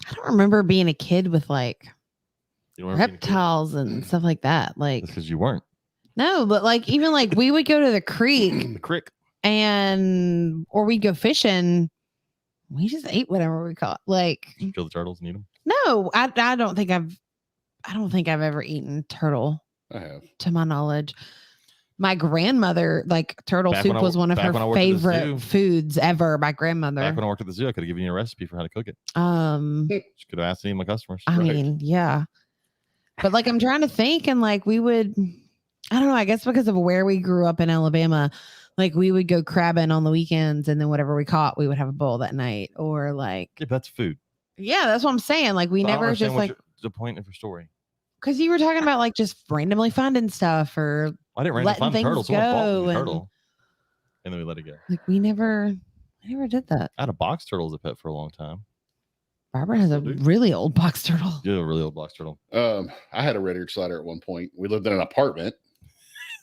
I don't remember being a kid with like reptiles and stuff like that. Like because you weren't. No, but like even like we would go to the creek, or we'd go fishing. We just ate whatever we caught. Like kill the turtles and eat them. No, I don't think I've ever eaten turtle. I have, to my knowledge. My grandmother, like turtle soup was one of her favorite foods ever. My grandmother. Back when I worked at the zoo, I could have given you a recipe for how to cook it. She could have asked any of my customers. I mean, yeah. But like I'm trying to think, and like we would, I don't know, I guess because of where we grew up in Alabama, like we would go crabbing on the weekends, and then whatever we caught, we would have a bowl that night. Or like that's food. Yeah, that's what I'm saying. Like we never just like the point of your story. Because you were talking about like just randomly finding stuff or I didn't randomly find the turtle. Someone bought the turtle, and then we let it go. Like we never did that. I had a box turtle as a pet for a long time. Barbara has a really old box turtle. You have a really old box turtle. I had a red-eared slider at one point. We lived in an apartment,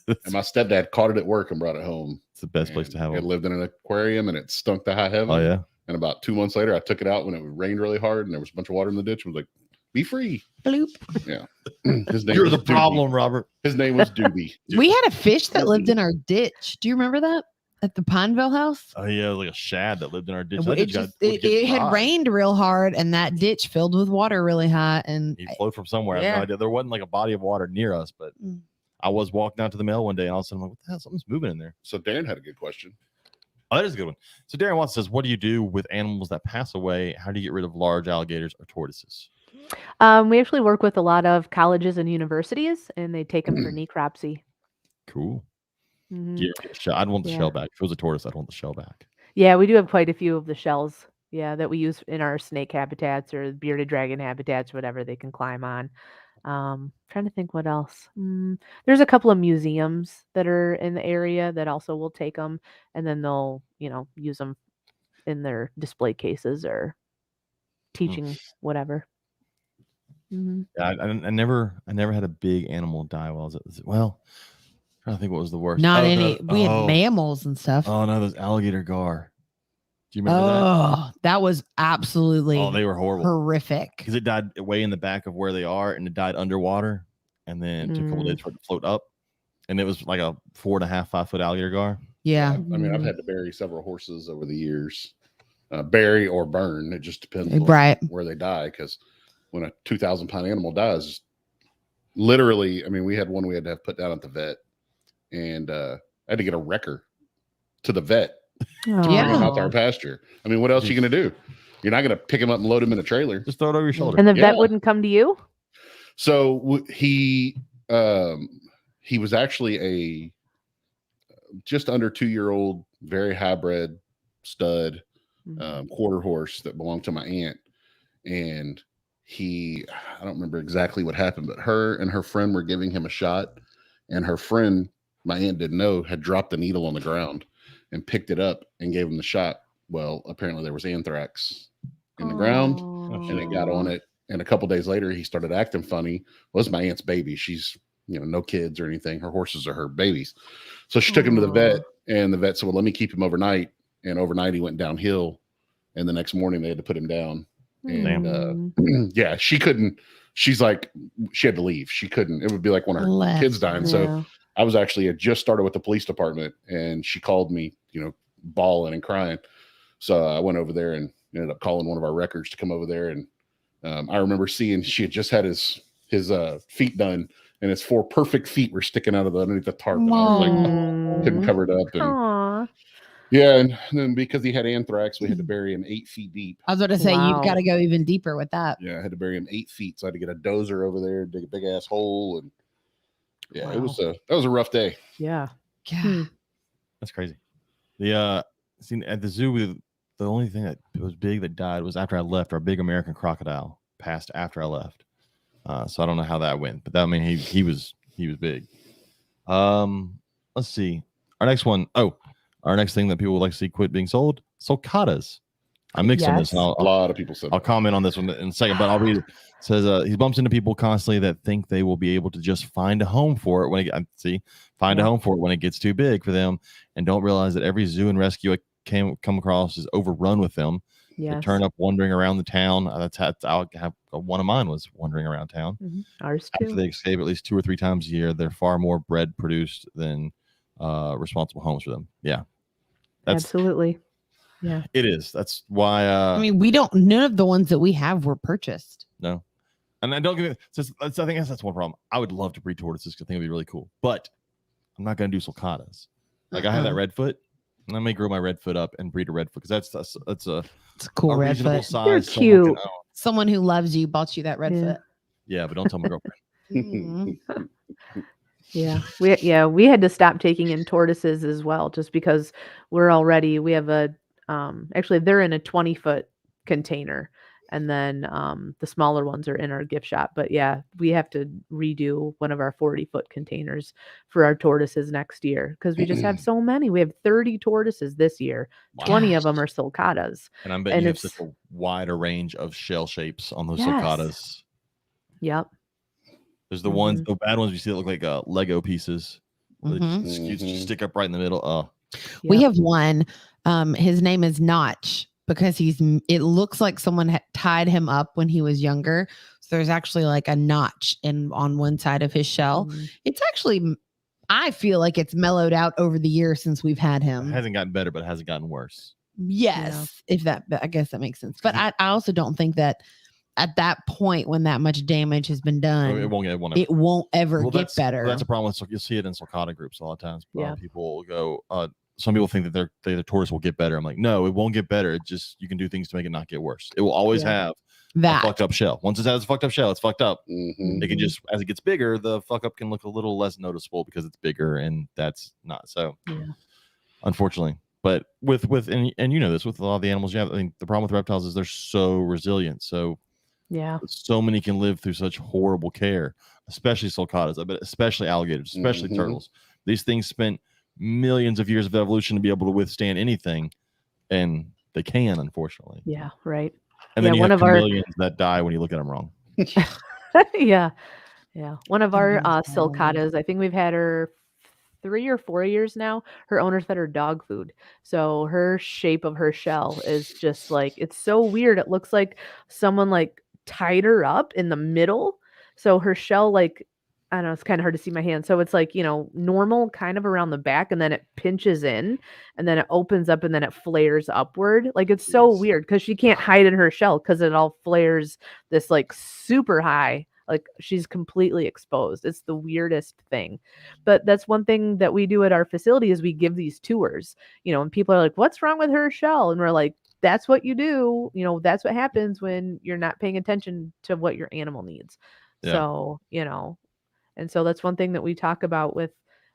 and my stepdad caught it at work and brought it home. It's the best place to have it. It lived in an aquarium, and it stunk to high heaven. Oh yeah. And about 2 months later, I took it out when it rained really hard, and there was a bunch of water in the ditch. I was like, "Be free." Bloop. Yeah. His name You're the problem, Robert. His name was Doobie. We had a fish that lived in our ditch. Do you remember that? At the Pineville house? Oh yeah, like a shad that lived in our ditch. It had rained real hard, and that ditch filled with water really high. And he flowed from somewhere. Yeah. I have no idea. There wasn't like a body of water near us, but I was walking out to the mail one day, and all of a sudden I'm like, "What the hell? Something's moving in there." So Darren had a good question. Oh, that is a good one. So Darren Watts says, "What do you do with animals that pass away? How do you get rid of large alligators or tortoises?" We actually work with a lot of colleges and universities, and they take them for necropsy. Cool. Yeah, I'd want the shell back. If it was a tortoise, I'd want the shell back. Yeah, we do have quite a few of the shells. Yeah, that we use in our snake habitats or bearded dragon habitats, whatever they can climb on. Trying to think what else. There's a couple of museums that are in the area that also will take them, and then they'll, use them in their display cases or teaching whatever. Yeah, I never had a big animal die while I was well. I'm trying to think what was the worst. Not any. We had mammals and stuff. Oh no, those alligator gar. Do you remember that? Oh, that was absolutely. Oh, they were horrible, horrific. Because it died way in the back of where they are, and it died underwater, and then it took a couple days for it to float up, and it was like a 4.5, 5 foot alligator gar. Yeah. I mean, I've had to bury several horses over the years. Bury or burn. It just depends on where they die. Because when a 2,000-pound animal dies, literally, I mean, we had one we had to have put down at the vet, and I had to get a wrecker to the vet to bring him out to our pasture. I mean, what else are you going to do? You're not going to pick him up and load him in a trailer. Just throw it over your shoulder. And the vet wouldn't come to you? So he was actually a just under 2-year-old, very hybrid stud quarter horse that belonged to my aunt. And I don't remember exactly what happened, but her and her friend were giving him a shot. And her friend, my aunt didn't know, had dropped the needle on the ground and picked it up and gave him the shot. Well, apparently there was anthrax in the ground, and it got on it. And a couple days later, he started acting funny. Well, it's my aunt's baby. She's, no kids or anything. Her horses are her babies. So she took him to the vet, and the vet said, well, let me keep him overnight. And overnight he went downhill, and the next morning they had to put him down. And yeah, she couldn't. She's like, she had to leave. She couldn't. It would be like one of her kids dying. So I was actually had just started with the police department, and she called me, bawling and crying. So I went over there and ended up calling one of our records to come over there. And I remember seeing she had just had his feet done, and his 4 perfect feet were sticking out of underneath the tarp. And I was like, couldn't cover it up. And yeah, and then because he had anthrax, we had to bury him 8 feet deep. I was about to say, you've got to go even deeper with that. Yeah, I had to bury him 8 feet. So I had to get a dozer over there, dig a big ass hole. And yeah, that was a rough day. Yeah. That's crazy. The at the zoo, the only thing that was big that died was after I left. Our big American crocodile passed after I left. So I don't know how that went, but that, I mean, he was big. Let's see. Our next one. Our next thing that people would like to see quit being sold, sulcatas. I mixed on this. And a lot of people said I'll comment on this one in a second, but I'll read it. It says he bumps into people constantly that think they will be able to just find a home for it when it a home for it when it gets too big for them, and don't realize that every zoo and rescue I come across is overrun with them. Yes. They turn up wandering around the town. One of mine was wandering around town. Ours too. After they escape at least 2 or 3 times a year, they're far more bread produced than responsible homes for them. Yeah, absolutely. Yeah, it is. That's why. I mean, none of the ones that we have were purchased. No, and I don't give it. I think that's one problem. I would love to breed tortoises because I think it'd be really cool, but I'm not going to do sulcatas. Like I have that redfoot, and I may grow my redfoot up and breed a redfoot because that's a cool reasonable redfoot. size. They're cute. Someone who loves you bought you that redfoot. Yeah, but don't tell my girlfriend. Yeah, we had to stop taking in tortoises as well, just because we have a actually they're in a 20-foot container, and then the smaller ones are in our gift shop. But yeah, we have to redo one of our 40-foot containers for our tortoises next year because we just have so many. We have 30 tortoises this year. Wow. 20 of them are sulcatas. And I'm betting you have such a wider range of shell shapes on those sulcatas. Yep. There's the ones, the bad ones you see that look like Lego pieces. Just stick up right in the middle. We have one. His name is Notch because it looks like someone tied him up when he was younger. So there's actually like a notch on one side of his shell. It's actually, I feel like it's mellowed out over the years since we've had him. It hasn't gotten better, but it hasn't gotten worse. Yes. I guess that makes sense. But I also don't think that at that point when that much damage has been done, it won't ever get better. That's a problem. You'll see it in sulcata groups a lot of times. People will go, some people think that their tortoise will get better. I'm like, no, it won't get better. It just, you can do things to make it not get worse. It will always have a fucked up shell. Once it has a fucked up shell, it's fucked up. It can just, as it gets bigger, the fuck up can look a little less noticeable because it's bigger, and that's not so. Unfortunately. But with and you know this, with a lot of the animals you have, I mean, the problem with reptiles is they're so resilient. So many can live through such horrible care, especially sulcatas, but especially alligators, especially turtles. These things spent millions of years of evolution to be able to withstand anything, and they can, unfortunately. Yeah, right. And then you have chameleons that die when you look at them wrong. Yeah. One of our sulcatas, I think we've had her 3 or 4 years now. Her owner fed her dog food, so her shape of her shell is just like, it's so weird. It looks like someone like tied her up in the middle, so her shell, like, I don't know, it's kind of hard to see my hand. So it's like, normal kind of around the back, and then it pinches in, and then it opens up, and then it flares upward. Like, it's so weird because she can't hide in her shell because it all flares this like super high. Like, she's completely exposed. It's the weirdest thing. But that's one thing that we do at our facility is we give these tours, and people are like, what's wrong with her shell? And we're like, that's what you do. That's what happens when you're not paying attention to what your animal needs. Yeah. So, and so that's one thing that we talk about with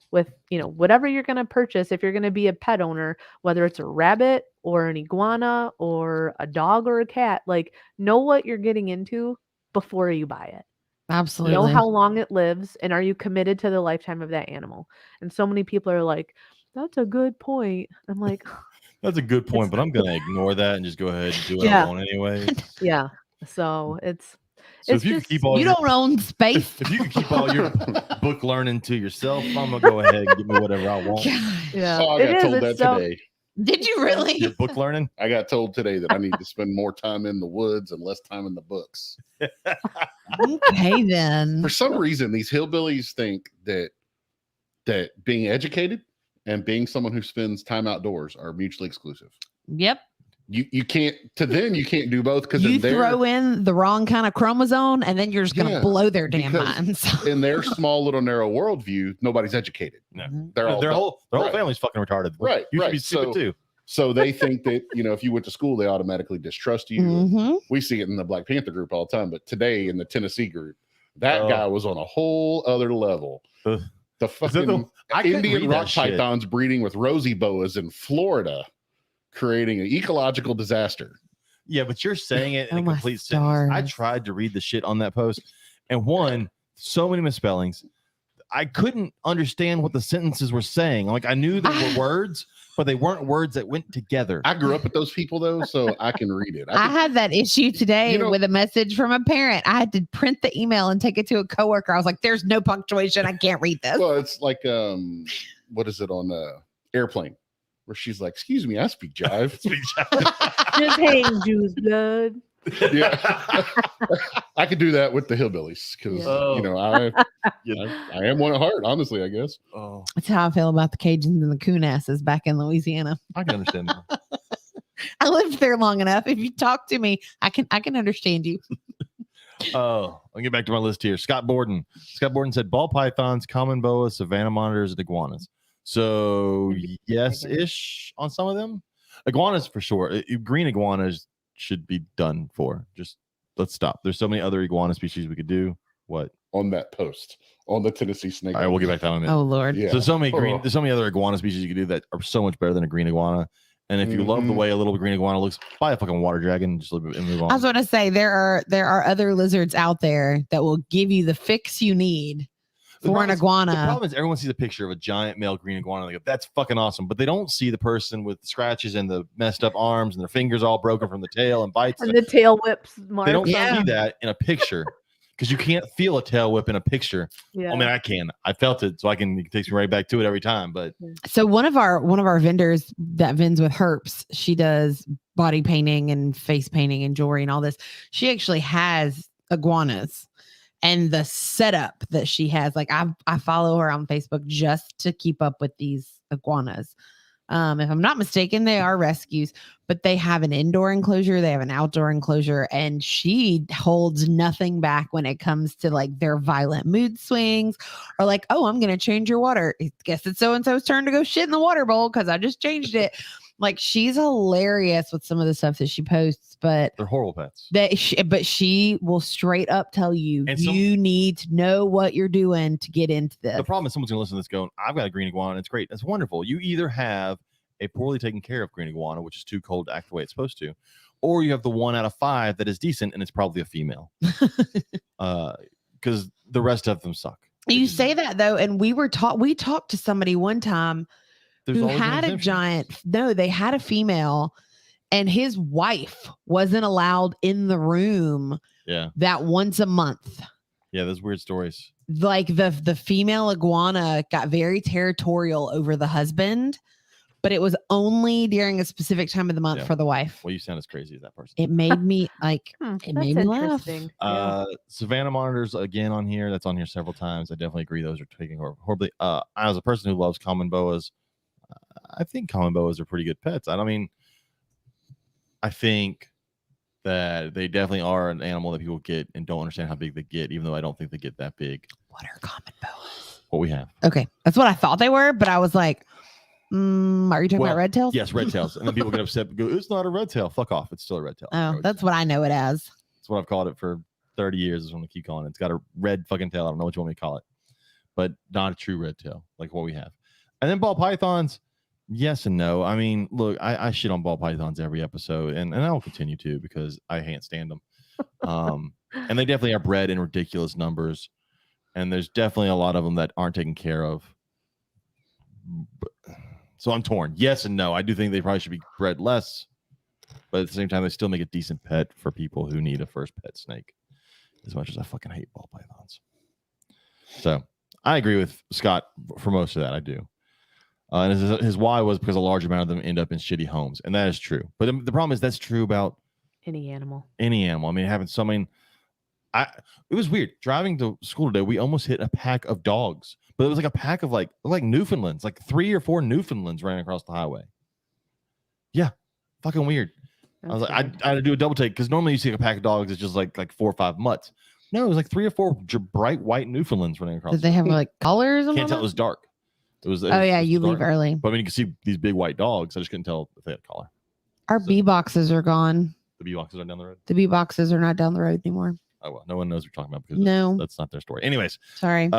whatever you're going to purchase. If you're going to be a pet owner, whether it's a rabbit or an iguana or a dog or a cat, like, know what you're getting into before you buy it. Absolutely. Know how long it lives, and are you committed to the lifetime of that animal? And so many people are like, that's a good point. I'm like, That's a good point, but I'm gonna ignore that and just go ahead and do what Yeah. I want anyway. Yeah. So it's So it's if you just could keep all You your don't own space. if you could keep all your book learning to yourself, I'm gonna go ahead and give me whatever I want. yeah. Oh, I It got is. told It's that so today. Did you really? Your book learning? I got told today that I need to spend more time in the woods and less time in the books. Okay, then. For some reason, these hillbillies think that being educated and being someone who spends time outdoors are mutually exclusive. Yep. You can't you can't do both because You throw in the wrong kind of chromosome and then you're just going to Yeah, blow their damn because minds. in their small little narrow worldview, nobody's educated. No. They're all Their dumb. whole Right. family's fucking retarded. Right, You should right. be stupid too. So they think that, if you went to school, they automatically distrust you. Mhm. We see it in the Black Panther group all the time, but today in the Tennessee group, that Oh. guy was on a whole other level. Ugh. The fucking I couldn't Indian read that rock shit. pythons breeding with rosy boas in Florida, creating an ecological disaster. Yeah, but you're saying it in Oh a my complete sentence. I stars. tried to read the shit on that post, and so many misspellings. I couldn't understand what the sentences were saying. Like I knew they were words, but they weren't words that went together. I grew up with those people though, so I can read it. I had that issue today with a message from a parent. I had to print the email and take it to a coworker. I was like, there's no punctuation. I can't read this. Well, it's like what is it on Airplane, where she's like, "Excuse me, I speak jive." just hang juice blood. Yeah, I could do that with the hillbillies because I am one at heart. Honestly, I guess. Oh, That's how I feel about the Cajuns and the Coonasses back in Louisiana. I can understand that. I lived there long enough. If you talk to me, I can understand you. Oh, I'll get back to my list here. Scott Borden said ball pythons, common boa, savanna monitors, and iguanas. So yes-ish on some of them. Iguanas for sure. Green iguanas should be done for. Just let's stop. There's so many other iguana species we could do. What? On that post on the Tennessee snake. All right, we'll get back to that in a minute. Oh Lord. Yeah. So there's so many other iguana species you could do that are so much better than a green iguana. And if you love the way a little green iguana looks, buy a fucking water dragon and move on. I was going to say there are other lizards out there that will give you the fix you need for an iguana. The problem is everyone sees a picture of a giant male green iguana. They go, that's fucking awesome. But they don't see the person with the scratches and the messed up arms and their fingers all broken from the tail and bites. And the tail whips marks. They don't Yeah. see that in a picture because you can't feel a tail whip in a picture. Yeah. I mean, I can. I felt it, so it takes me right back to it every time. But So one of our vendors that vends with herps, she does body painting and face painting and jewelry and all this. She actually has iguanas. And the setup that she has, like I follow her on Facebook just to keep up with these iguanas. If I'm not mistaken, they are rescues, but they have an indoor enclosure, they have an outdoor enclosure, and she holds nothing back when it comes to like their violent mood swings or like, oh, I'm gonna change your water. I guess it's so and so's turn to go shit in the water bowl because I just changed it. Like she's hilarious with some of the stuff that she posts, but they're horrible pets. but she will straight up tell you And you need to know what you're doing to get into this. The problem is someone's gonna listen to this going, I've got a green iguana, it's great, it's wonderful. You either have a poorly taken care of green iguana, which is too cold to act the way it's supposed to, or you have the 1 out of 5 that is decent and it's probably a female. Because the rest of them suck. You say that though, and we talked to somebody one time who had a giant. No, they had a female, and his wife wasn't allowed in the room. Yeah, that once a month. Yeah, there's weird stories. Like the female iguana got very territorial over the husband, but it was only during a specific time of the month for the wife. Well, you sound as crazy as that person. It made me like it made me laugh. Savannah monitors again on here. That's on here several times. I definitely agree. Those are taking horribly. As a person who loves common boas, I think common boas are pretty good pets. I mean, I think that they definitely are an animal that people get and don't understand how big they get, even though I don't think they get that big. What are common boas? What we have. Okay, that's what I thought they were, but I was like, are you talking about red tails? Yes, red tails. And then people get upset and go, it's not a red tail. Fuck off. It's still a red tail. Oh, that's what I know it as. That's what I've called it for 30 years is what I keep calling it. It's got a red fucking tail. I don't know what you want me to call it, but not a true red tail like what we have. And then ball pythons, yes and no. I mean, look, I shit on ball pythons every episode, and I will continue to because I can't stand them. And they definitely are bred in ridiculous numbers, and there's definitely a lot of them that aren't taken care of. So I'm torn. Yes and no. I do think they probably should be bred less, but at the same time, they still make a decent pet for people who need a first pet snake. As much as I fucking hate ball pythons. So I agree with Scott for most of that. I do. And his why was because a large amount of them end up in shitty homes, and that is true. But the problem is that's true about Any animal. I mean, having so many. It was weird driving to school today. We almost hit a pack of dogs, but it was like a pack of like Newfoundlands, like 3 or 4 Newfoundlands running across the highway. Yeah, fucking weird. I was like, I had to do a double take because normally you see a pack of dogs, it's just like 4 or 5 mutts. No, it was like 3 or 4 bright white Newfoundlands running across. Did they have like collars? Can't tell. It was dark. It was. Oh yeah, you dark. leave early. But I mean, you can see these big white dogs. I just couldn't tell if they had a collar. Our bee boxes are gone. The bee boxes are down the road. The bee boxes are not down the road anymore. Oh well, no one knows what we're talking about because No, that's not their story. Anyways, sorry.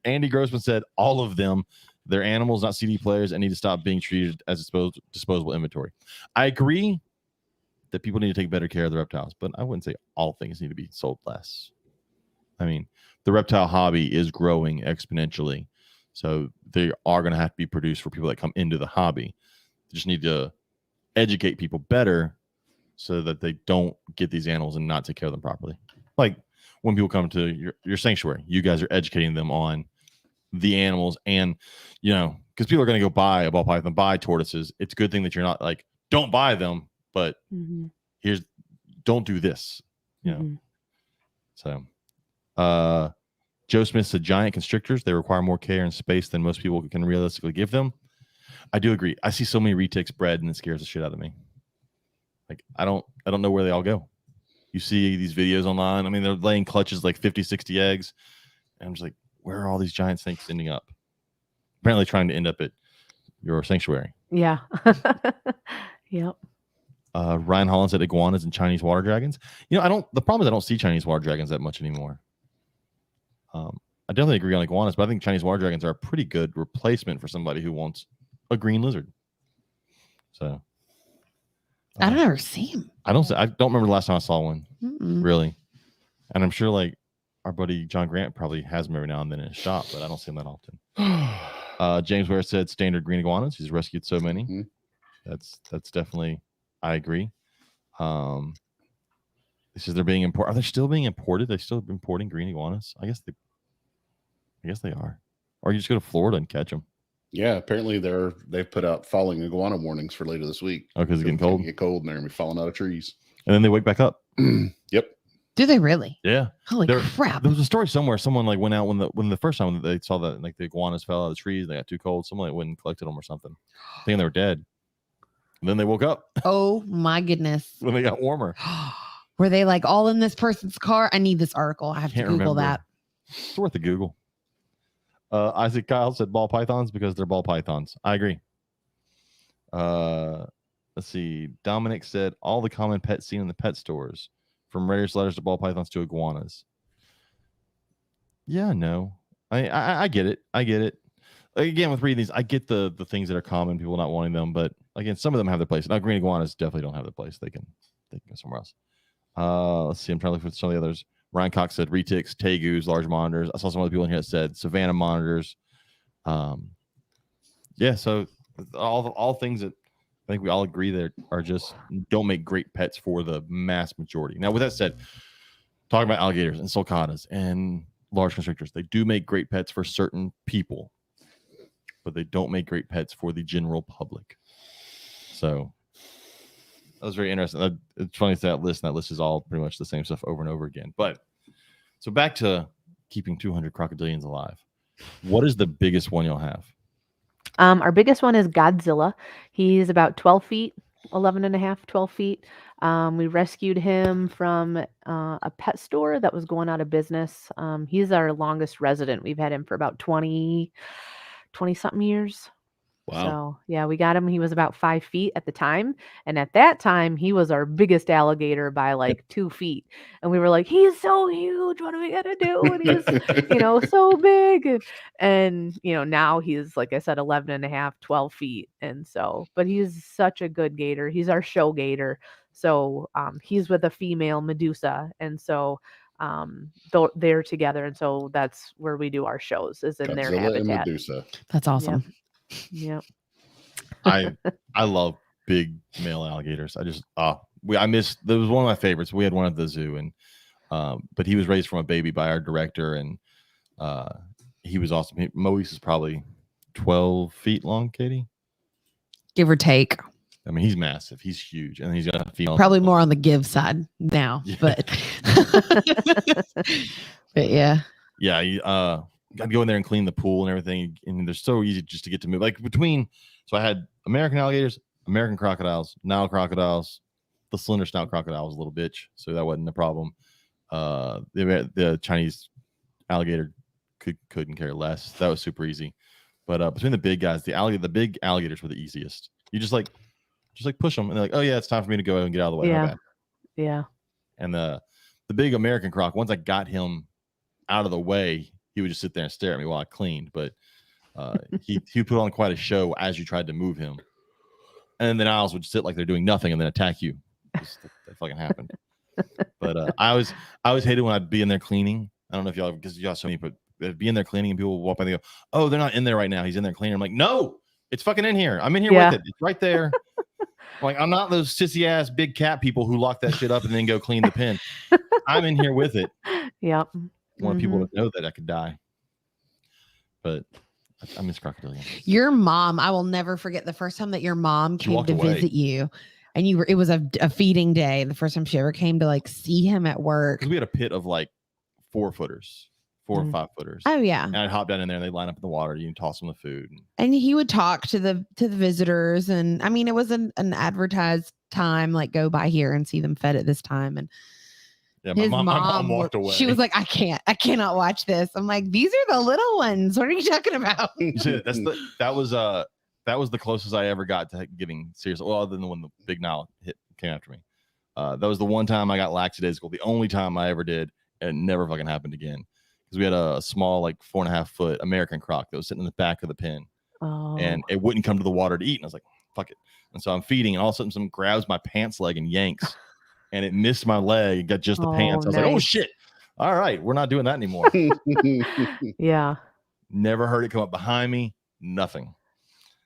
Andy Grossman said all of them, they're animals, not CD players, and need to stop being treated as disposable inventory. I agree that people need to take better care of the reptiles, but I wouldn't say all things need to be sold less. I mean, the reptile hobby is growing exponentially, so they are going to have to be produced for people that come into the hobby. They just need to educate people better so that they don't get these animals and not take care of them properly. Like when people come to your sanctuary, you guys are educating them on the animals, and because people are going to go buy a ball python, buy tortoises. It's a good thing that you're not like, don't buy them, but don't do this, So Joe Smith said giant constrictors, they require more care and space than most people can realistically give them. I do agree. I see so many retics bred and it scares the shit out of me. Like I don't know where they all go. You see these videos online. I mean, they're laying clutches like 50, 60 eggs. And I'm just like, where are all these giant snakes ending up? Apparently trying to end up at your sanctuary. Yeah. Yep. Ryan Holland said iguanas and Chinese water dragons. The problem is I don't see Chinese water dragons that much anymore. I definitely agree on iguanas, but I think Chinese water dragons are a pretty good replacement for somebody who wants a green lizard. So I don't ever see him. I don't remember the last time I saw one. Really. And I'm sure like our buddy John Grant probably has them every now and then in his shop, but I don't see them that often. James Ware said standard green iguanas. He's rescued so many. Mm-hmm. That's definitely, I agree. He says they're being imported. Are they still being imported? They're still importing green iguanas? I guess they are. Or you just go to Florida and catch them. Yeah, apparently they've put out falling iguana warnings for later this week. Oh, because it's getting cold? Get cold and they're going to be falling out of trees. And then they wake back up. Yep. Do they really? Yeah. Holy crap. There was a story somewhere. Someone like went out when the first time they saw that like the iguanas fell out of the trees, they got too cold. Someone like went and collected them or something. Thinking they were dead. And then they woke up. Oh my goodness. When they got warmer. Were they like all in this person's car? I need this article. I have to Google that. It's worth a Google. Isaac Kyle said ball pythons because they're ball pythons. I agree. Let's see. Dominic said all the common pets seen in the pet stores, from rare letters to ball pythons to iguanas. Yeah, no. I get it. I get it. Again, with reading these, I get the things that are common, people not wanting them, but again, some of them have their place. Now, green iguanas definitely don't have their place. They can go somewhere else. Let's see. I'm trying to look for some of the others. Ryan Cox said retics, tegus, large monitors. I saw some other people in here that said Savannah monitors. Yeah, so all things that I think we all agree that are just don't make great pets for the mass majority. Now, with that said, talking about alligators and sulcatas and large constrictors, they do make great pets for certain people, but they don't make great pets for the general public. So that was very interesting. It's funny that list is all pretty much the same stuff over and over again. But so back to keeping 200 crocodilians alive. What is the biggest one you'll have? Our biggest one is Godzilla. He's about 12 feet, 11 and a half, 12 feet. We rescued him from a pet store that was going out of business. He's our longest resident. We've had him for about 20 something years. Wow. So yeah, we got him. He was about 5 feet at the time. And at that time, he was our biggest alligator by like 2 feet. And we were like, he's so huge. What are we going to do? And he's, so big. And, now he's, like I said, 11 and a half, 12 feet. And so, but he's such a good gator. He's our show gator. So he's with a female Medusa. And so they're together. And so that's where we do our shows is in Godzilla their habitat. and Medusa. That's awesome. Yep. I love big male alligators. I just I missed. That was one of my favorites. We had one at the zoo, and but he was raised from a baby by our director, and he was awesome. Moise is probably 12 feet long, Katie. Give or take. I mean, he's massive. He's huge, and he's got a female. Probably more on the give side now, Yeah. but but yeah. Yeah, I'd go in there and clean the pool and everything, and they're so easy just to get to move. Like between, so I had American alligators, American crocodiles, Nile crocodiles. The slender snout crocodile was a little bitch, so that wasn't a problem. The Chinese alligator couldn't care less. That was super easy. But between the big guys, the big alligators were the easiest. You just push them, and they're like, "Oh yeah, it's time for me to go and get out of the way." Yeah. My bad. Yeah. And the big American croc, once I got him out of the way, he would just sit there and stare at me while I cleaned. But he put on quite a show as you tried to move him. And then the Niles would sit like they're doing nothing and then attack you. That fucking happened. But I always hated when I'd be in there cleaning. I don't know if y'all, because y'all saw me, but they'd be in there cleaning and people would walk by and they go, "Oh, they're not in there right now. He's in there cleaning." I'm like, "No, it's fucking in here. I'm in here with it. It's right there." Like, I'm not those sissy ass big cat people who lock that shit up and then go clean the pen. I'm in here with it. Yep. I want people to know that I could die. But I miss crocodilians. Your mom, I will never forget the first time that your mom She came walked to away. visit you, and it was a feeding day. The first time she ever came to like see him at work. Because we had a pit of like 4-footers, 4 or 5 footers. Oh yeah. And I'd hop down in there and they'd line up in the water. You can toss them the food. And he would talk to the visitors, and I mean, it was an advertised time, like go by here and see them fed at this time. And Yeah, his my mom walked away. She was like, I cannot watch this. I'm like, these are the little ones. What are you talking about? that was the closest I ever got to getting serious. Well, other than when the big Nile came after me. That was the one time I got lackadaisical. The only time I ever did, and it never fucking happened again. Because we had a small, like 4.5 foot American croc that was sitting in the back of the pen. Oh. And it wouldn't come to the water to eat. And I was like, fuck it. And so I'm feeding, and all of a sudden someone grabs my pants leg and yanks. And it missed my leg, got just the pants. I was like, "Oh shit. All right, we're not doing that anymore." Yeah. Never heard it come up behind me. Nothing.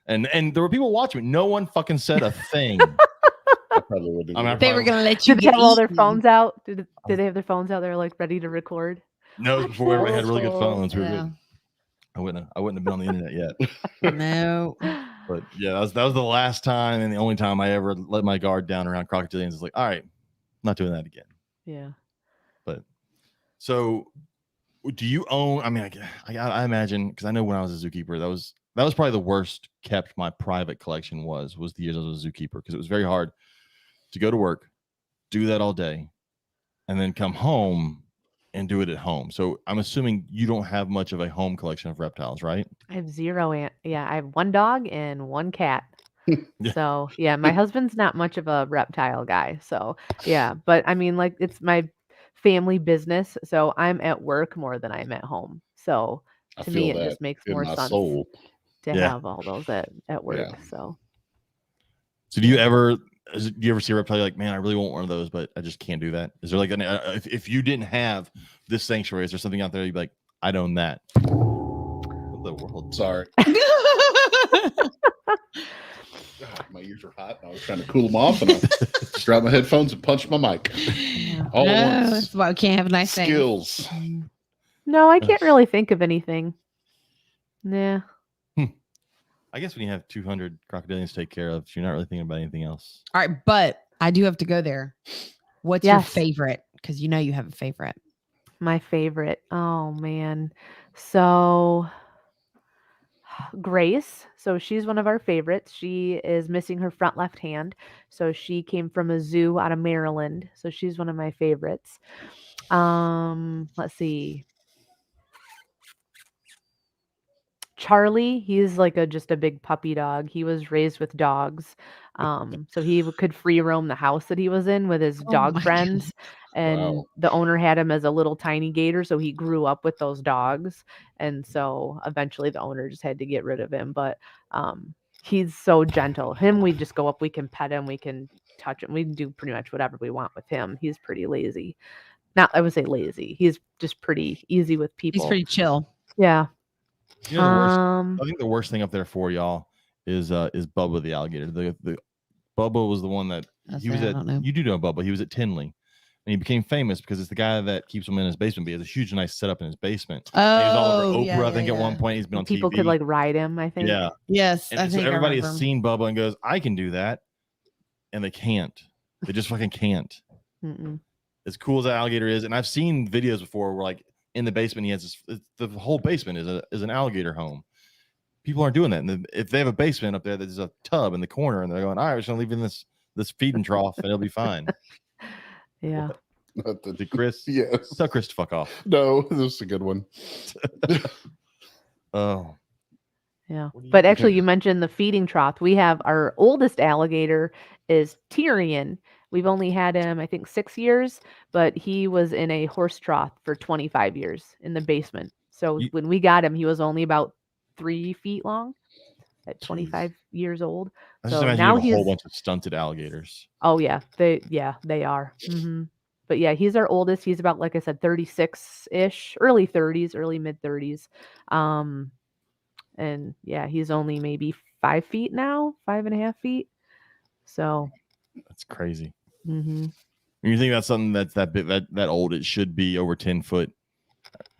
And there were people watching me. No one fucking said a thing. I probably would have. They were gonna let you Did they get have all their eaten. phones out? Did they have their phones out? They were like ready to record. No, before we ever had really good phones. We were Yeah. good. I wouldn't have been on the internet yet. No. But yeah, that was the last time and the only time I ever let my guard down around crocodilians. It's like, all right, not doing that again. Yeah. But so do you own, I mean, I imagine, because I know when I was a zookeeper, that was probably the worst kept my private collection was the years I was a zookeeper, because it was very hard to go to work, do that all day, and then come home and do it at home. So I'm assuming you don't have much of a home collection of reptiles, right? I have zero. I have one dog and one cat. Yeah. So yeah, my husband's not much of a reptile guy. So yeah, but I mean, like, it's my family business. So I'm at work more than I'm at home. So I to feel me, it that just makes in more my sense soul. to Yeah. have all those at work. Yeah. So So do you ever see a reptile you're like, man, I really want one of those, but I just can't do that? Is there like if you didn't have this sanctuary, is there something out there you'd be like, I'd own that? What the world? Sorry. My ears are hot. I was trying to cool them off, and I dropped my headphones and punched my mic. All No, at once. that's why we can't have nice things. Skills. no, I can't really think of anything. Yeah. I guess when you have 200 crocodilians to take care of, you're not really thinking about anything else. All right, but I do have to go there. What's your Yes. favorite? Because you know you have a favorite. My favorite. Oh man. So Grace. So she's one of our favorites. She is missing her front left hand. So she came from a zoo out of Maryland. So she's one of my favorites. Let's see. Charlie, he's like just a big puppy dog. He was raised with dogs. So he could free roam the house that he was in with his Oh dog my friends. And Wow. the owner had him as a little tiny gator. So he grew up with those dogs. And so eventually the owner just had to get rid of him. But he's so gentle. We just go up, we can pet him, we can touch him. We can do pretty much whatever we want with him. He's pretty lazy. Not, I would say lazy. He's just pretty easy with people. He's pretty chill. Yeah. You know, I think the worst thing up there for y'all is Bubba the alligator. The Bubba was the one that That's he was it, I at. don't know. You do know Bubba. He was at Tinley, and he became famous because it's the guy that keeps him in his basement. But he has a huge, nice setup in his basement. And he was all over Oprah. I think at one point he's been on People TV. could like ride him, I think. Yeah. Yes, And I so think everybody I has remember. seen Bubba and goes, I can do that. And they can't. They just fucking can't. Mm-mm. As cool as that alligator is. And I've seen videos before where like in the basement, he has the whole basement is an alligator home. People aren't doing that. And if they have a basement up there, there's a tub in the corner and they're going, all right, we're just going to leave in this feeding trough and it'll be fine. Yeah. Did Chris? Yes. Tell Chris to fuck off. No, this is a good one. Oh. Yeah. What do you- But actually, you mentioned the feeding trough. We have our oldest alligator is Tyrion. We've only had him, I think, 6 years, but he was in a horse trough for 25 years in the basement. So when we got him, he was only about 3 feet long at 25 years old. I just So imagine now you have a whole he's- bunch of stunted alligators. Oh yeah, they are. Hmm. But yeah, he's our oldest. He's about, like I said, 36-ish, early 30s, early mid 30s. And yeah, he's only maybe 5 feet now, 5.5 feet. So That's crazy. mhm. When you think about something that's that old, it should be over 10 foot.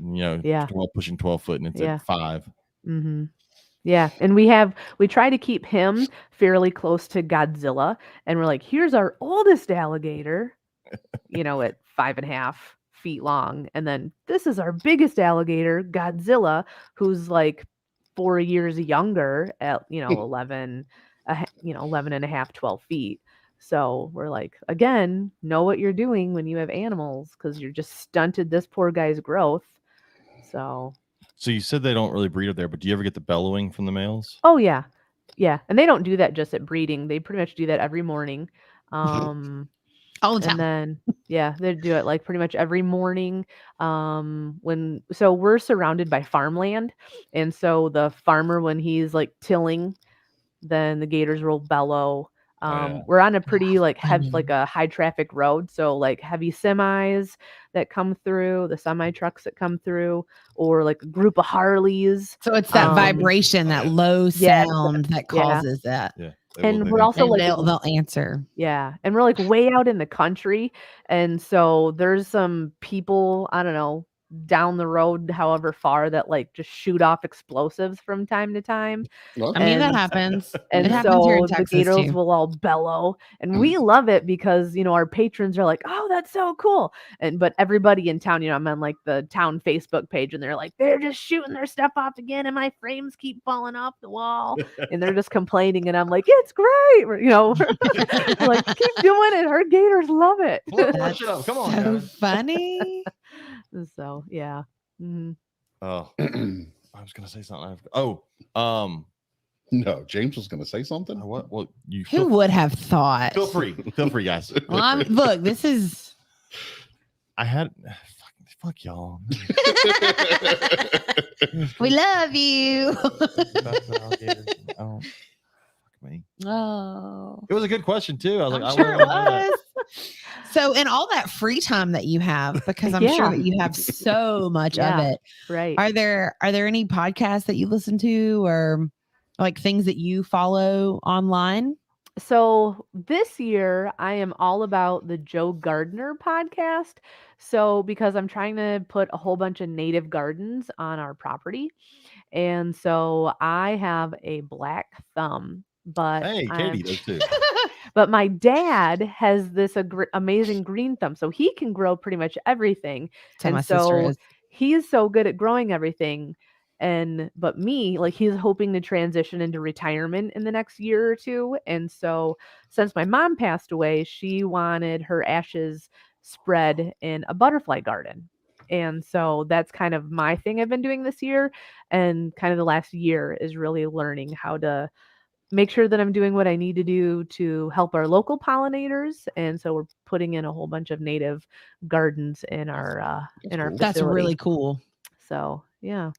Yeah. 12, pushing 12 foot, and it's Yeah. at 5. Mm-hmm. Yeah, and we try to keep him fairly close to Godzilla, and we're like, here's our oldest alligator, at 5.5 feet long, and then this is our biggest alligator, Godzilla, who's like 4 years younger at 11, 11 and a half, 12 feet. So we're like, again, know what you're doing when you have animals because you're just stunted this poor guy's growth. So you said they don't really breed up there, but do you ever get the bellowing from the males? oh yeah. And they don't do that just at breeding. They pretty much do that every morning. All the And time. then they do it like pretty much every morning. So we're surrounded by farmland, and so the farmer, when he's like tilling, then the gators will bellow. Yeah. We're on a pretty like funny. a high traffic road, so like heavy semis that come through, the semi trucks that come through, or like a group of Harleys. So it's that vibration, that low Yeah, sound that causes that. Yeah. And we're also And like they'll answer. Yeah, and we're like way out in the country, and so there's some people, I don't know, down the road, however far, that like just shoot off explosives from time to time. Well, I mean, that And- happens. And It happens here in so the Texas gators too. will all bellow, and we love it because our patrons are like, "Oh, that's so cool!" But everybody in town, I'm on like the town Facebook page, and they're like, "They're just shooting their stuff off again, and my frames keep falling off the wall," and they're just complaining, and I'm like, "It's great," we're like, "Keep doing it. Our gators love it." Push it up. Come on, So guys. funny. So yeah. Mhm. Oh, I was gonna say something. no, James was going to say something. What? Well, you Who would have thought? feel free, guys. Well, look, this is. I had fuck y'all. We love you. Oh, fuck me. Oh. It was a good question too. I was I'm like, sure I it wanna know that. was. So, in all that free time that you have, because I'm sure Yeah. that you have so much of Yeah. it, Right. are there any podcasts that you listen to, or like things that you follow online? So this year I am all about the Joe Gardner podcast. So because I'm trying to put a whole bunch of native gardens on our property. And so I have a black thumb, but Hey, Katie does too. but my dad has this amazing green thumb. So he can grow pretty much everything. So And my sister so is. he is so good at growing everything. But me, like, he's hoping to transition into retirement in the next year or two. And so since my mom passed away, she wanted her ashes spread in a butterfly garden. And so that's kind of my thing I've been doing this year. And kind of the last year is really learning how to make sure that I'm doing what I need to do to help our local pollinators. And so we're putting in a whole bunch of native gardens in our cool. That's facility. really cool. So yeah.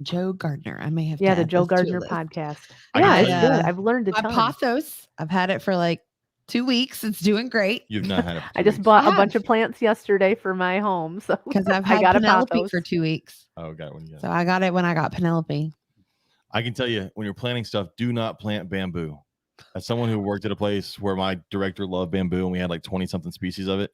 Joe Gardner. I may have to Yeah, the add Joe this to a Gardner list. podcast. I Yeah, can it's tell good. you- I've learned a My ton. pothos. I've had it for like 2 weeks. It's doing great You've not had it. For I 2 just weeks. bought I a bunch have. of plants yesterday for my home. So because I've I had got a Penelope pothos. for 2 weeks. Oh, got one. Yeah. So I got it when I got Penelope. I can tell you, when you're planting stuff, do not plant bamboo. As someone who worked at a place where my director loved bamboo and we had like 20 something species of it,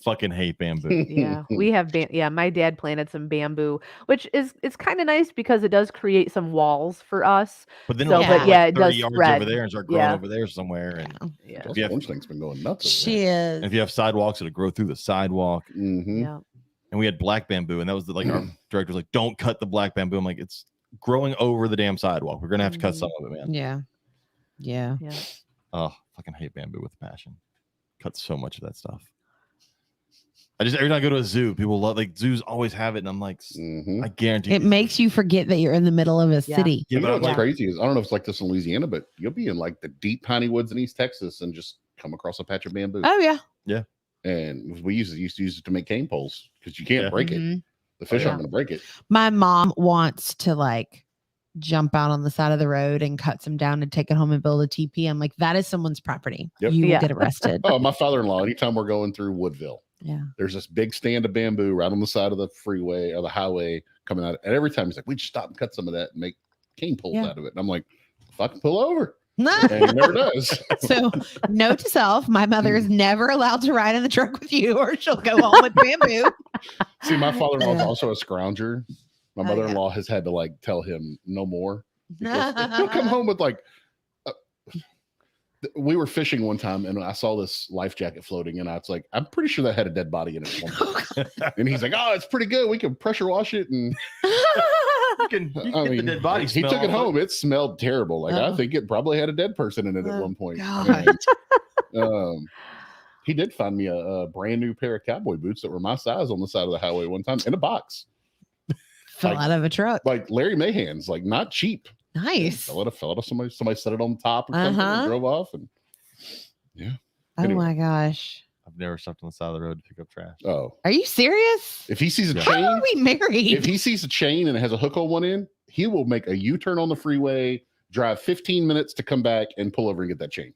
fucking hate bamboo. Yeah, we have my dad planted some bamboo, which it's kind of nice because it does create some walls for us. But then So, it'll but grow yeah, like it 30 does yards spread. over there and start growing Yeah. over there somewhere. And Yeah. Plus, If you have- orange thing's been going nuts. Over She is. and if you have sidewalks, it'll grow through the sidewalk. Mm-hmm. Yeah. And we had black bamboo, and that was like our director was like, "Don't cut the black bamboo." I'm like, "It's growing over the damn sidewalk. We're gonna have to cut some of it, man." Yeah. Yeah. Yeah. Oh, fucking hate bamboo with passion. Cut so much of that stuff. Every time I go to a zoo, people love like zoos always have it, and I'm like, Mm-hmm. I guarantee It makes you forget that you're in the middle of a city. Yeah, You but know I'm what's like, crazy is I don't know if it's like this in Louisiana, but you'll be in like the deep piney woods in East Texas and just come across a patch of bamboo. Oh yeah. And we used to use it to make cane poles because you can't Yeah. break it. Mhm. The fish Yeah. aren't going to break it. My mom wants to like jump out on the side of the road and cut some down and take it home and build a teepee. I'm like, that is someone's property. Yep. You will Yeah. get arrested. Oh, my father-in-law, anytime we're going through Woodville, Yeah. there's this big stand of bamboo right on the side of the freeway or the highway coming out. And every time he's like, we just stop and cut some of that and make cane poles Yeah. out of it. And I'm like, fucking pull over. And he never does. So, note to self: my mother is never allowed to ride in the truck with you, or she'll go home with bamboo. See, my father-in-law is Yeah. also a scrounger. My Oh, yeah. mother-in-law has had to like tell him no more. Because he'll come home with like we were fishing one time and I saw this life jacket floating and I was like, I'm pretty sure that had a dead body in it. At one point. And he's like, oh, it's pretty good. We can pressure wash it. And you can I get the mean, dead body he smell took it off home. It smelled terrible. Like I Oh. think it probably had a dead person in it at Oh, one point. God. And, he did find me a brand new pair of cowboy boots that were my size on the side of the highway one time in a box. Fell Like- out of a truck. Like Larry Mahan's, like not cheap. Nice. Fell out of somebody set it on top or something Uh-huh. and drove off. And Oh anyway. my gosh. I've never stepped on the side of the road to pick up trash. oh, Are you serious? if he sees a Yeah. How chain, are we married? if he sees a chain and it has a hook on one end, he will make a U-turn on the freeway, drive 15 minutes to come back and pull over and get that chain.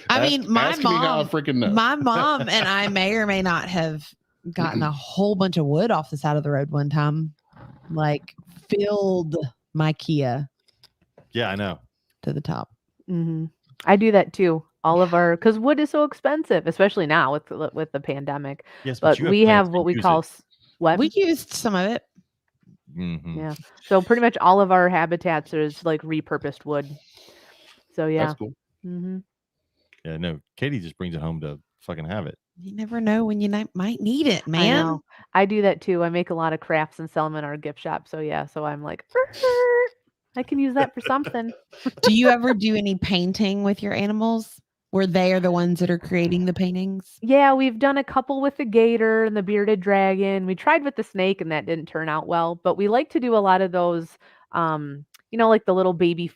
I mean, my ask me how I mom, freaking know. my mom and I may or may not have gotten a whole bunch of wood off the side of the road one time, like filled my Kia Yeah, I know. to the top. Hmm. I do that too. All of our because wood is so expensive, especially now with the pandemic. Yes, But you we plants have that what we use call it. what We used some of it. Mhm. Yeah. So pretty much all of our habitats is like repurposed wood. So yeah. That's cool. Hmm. Yeah, no. Katie just brings it home to fucking have it. You never know when you might need it, I man. know. I do that too. I make a lot of crafts and sell them in our gift shop. So yeah. So I'm like, I can use that for something. Do you ever do any painting with your animals where they are the ones that are creating the paintings? Yeah, we've done a couple with the gator and the bearded dragon. We tried with the snake and that didn't turn out well, but we like to do a lot of those like the little baby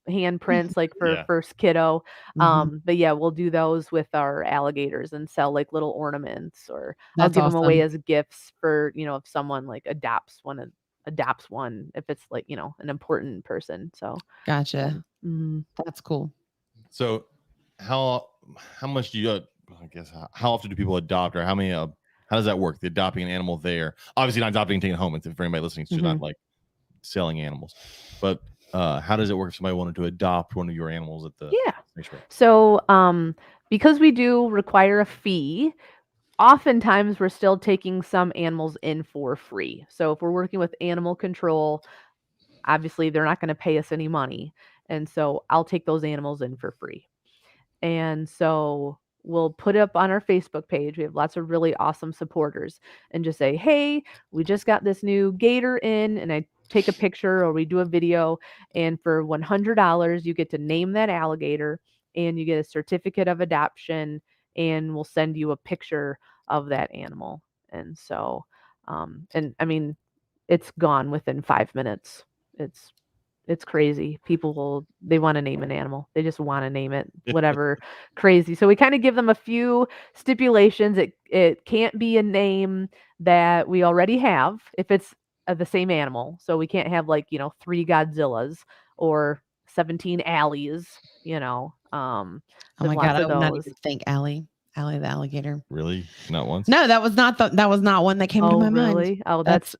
handprints like for Yeah. first kiddo. Mhm. But yeah, we'll do those with our alligators and sell like little ornaments or I'll That's give them away awesome. as gifts for, if someone like adopts one if it's like, an important person. So, Gotcha. mhm. That's cool. So, how much do you? I guess how often do people adopt, or how many? How does that work? The adopting an animal there, obviously not adopting and taking it home. It's for anybody listening, so you're not like selling animals. But how does it work if somebody wanted to adopt one of your animals at the Yeah. sanctuary? So, because we do require a fee, oftentimes we're still taking some animals in for free. So if we're working with animal control, obviously they're not going to pay us any money. And so I'll take those animals in for free. And so we'll put it up on our Facebook page. We have lots of really awesome supporters and just say, hey, we just got this new gator in, and I take a picture or we do a video. And for $100, you get to name that alligator and you get a certificate of adoption, and we'll send you a picture of that animal. And so, and I mean, it's gone within 5 minutes. It's crazy. They want to name an animal. They just want to name it, whatever crazy. So we kind of give them a few stipulations. It can't be a name that we already have if it's the same animal. So we can't have 3 Godzillas or 17 Allies, Oh my there's god, lots I of would not those. even think Allie the alligator. Really? Not once? No, that was not one that came to Oh, my mind. really? Oh, That's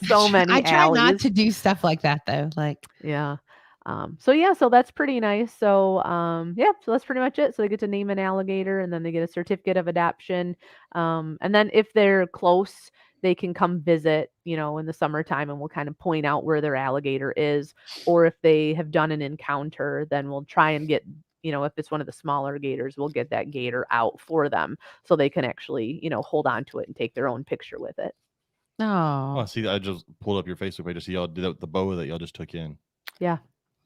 so many I try not alleys. to do stuff like that though. Like, Yeah. So that's pretty nice. So so that's pretty much it. So they get to name an alligator and then they get a certificate of adoption. And then if they're close, they can come visit, in the summertime and we'll kind of point out where their alligator is. Or if they have done an encounter, then we'll try and get, if it's one of the smaller gators, we'll get that gator out for them so they can actually, hold on to it and take their own picture with it. oh, Oh, see, I just pulled up your Facebook page to see y'all did the boa that y'all just took in. Yeah.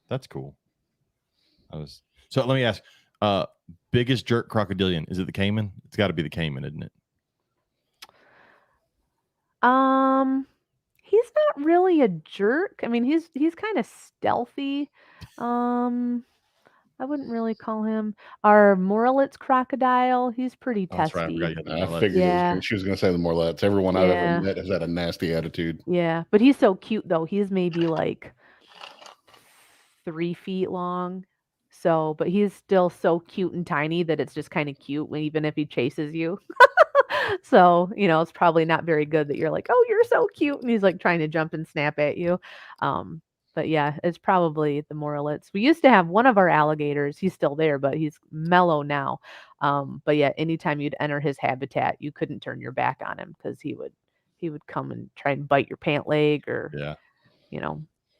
That's cool. So let me ask, biggest jerk crocodilian, is it the caiman? It's got to be the caiman, isn't it? He's not really a jerk. I mean, he's kind of stealthy. I wouldn't really call him our Morlitz crocodile. He's pretty Oh, that's right. I testy. forgot you had the I Morlitz. figured she was going to say the Morlets. Everyone I've ever met has had a nasty attitude. Yeah, but he's so cute though. He's maybe like 3 feet long. So, but he's still so cute and tiny that it's just kind of cute even if he chases you. So, it's probably not very good that you're like, oh, you're so cute. And he's like trying to jump and snap at you. But yeah, it's probably the Morlitz. We used to have one of our alligators. He's still there, but he's mellow now. But yeah, anytime you'd enter his habitat, you couldn't turn your back on him because he would come and try and bite your pant leg or,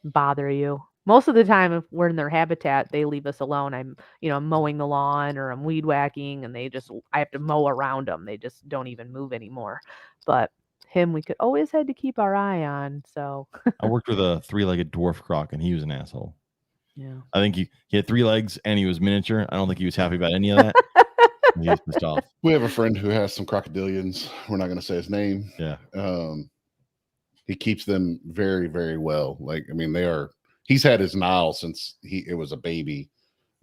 bother you. Most of the time, if we're in their habitat, they leave us alone. I'm mowing the lawn or I'm weed whacking and I have to mow around them. They just don't even move anymore. But him, we could always had to keep our eye on. So I worked with a 3-legged dwarf croc and he was an asshole. yeah, I think he had 3 legs and he was miniature. I don't think he was happy about any of that. He was pissed off. We have a friend who has some crocodilians. We're not going to say his name. Yeah. He keeps them very, very well. Like, I mean, he's had his Nile since it was a baby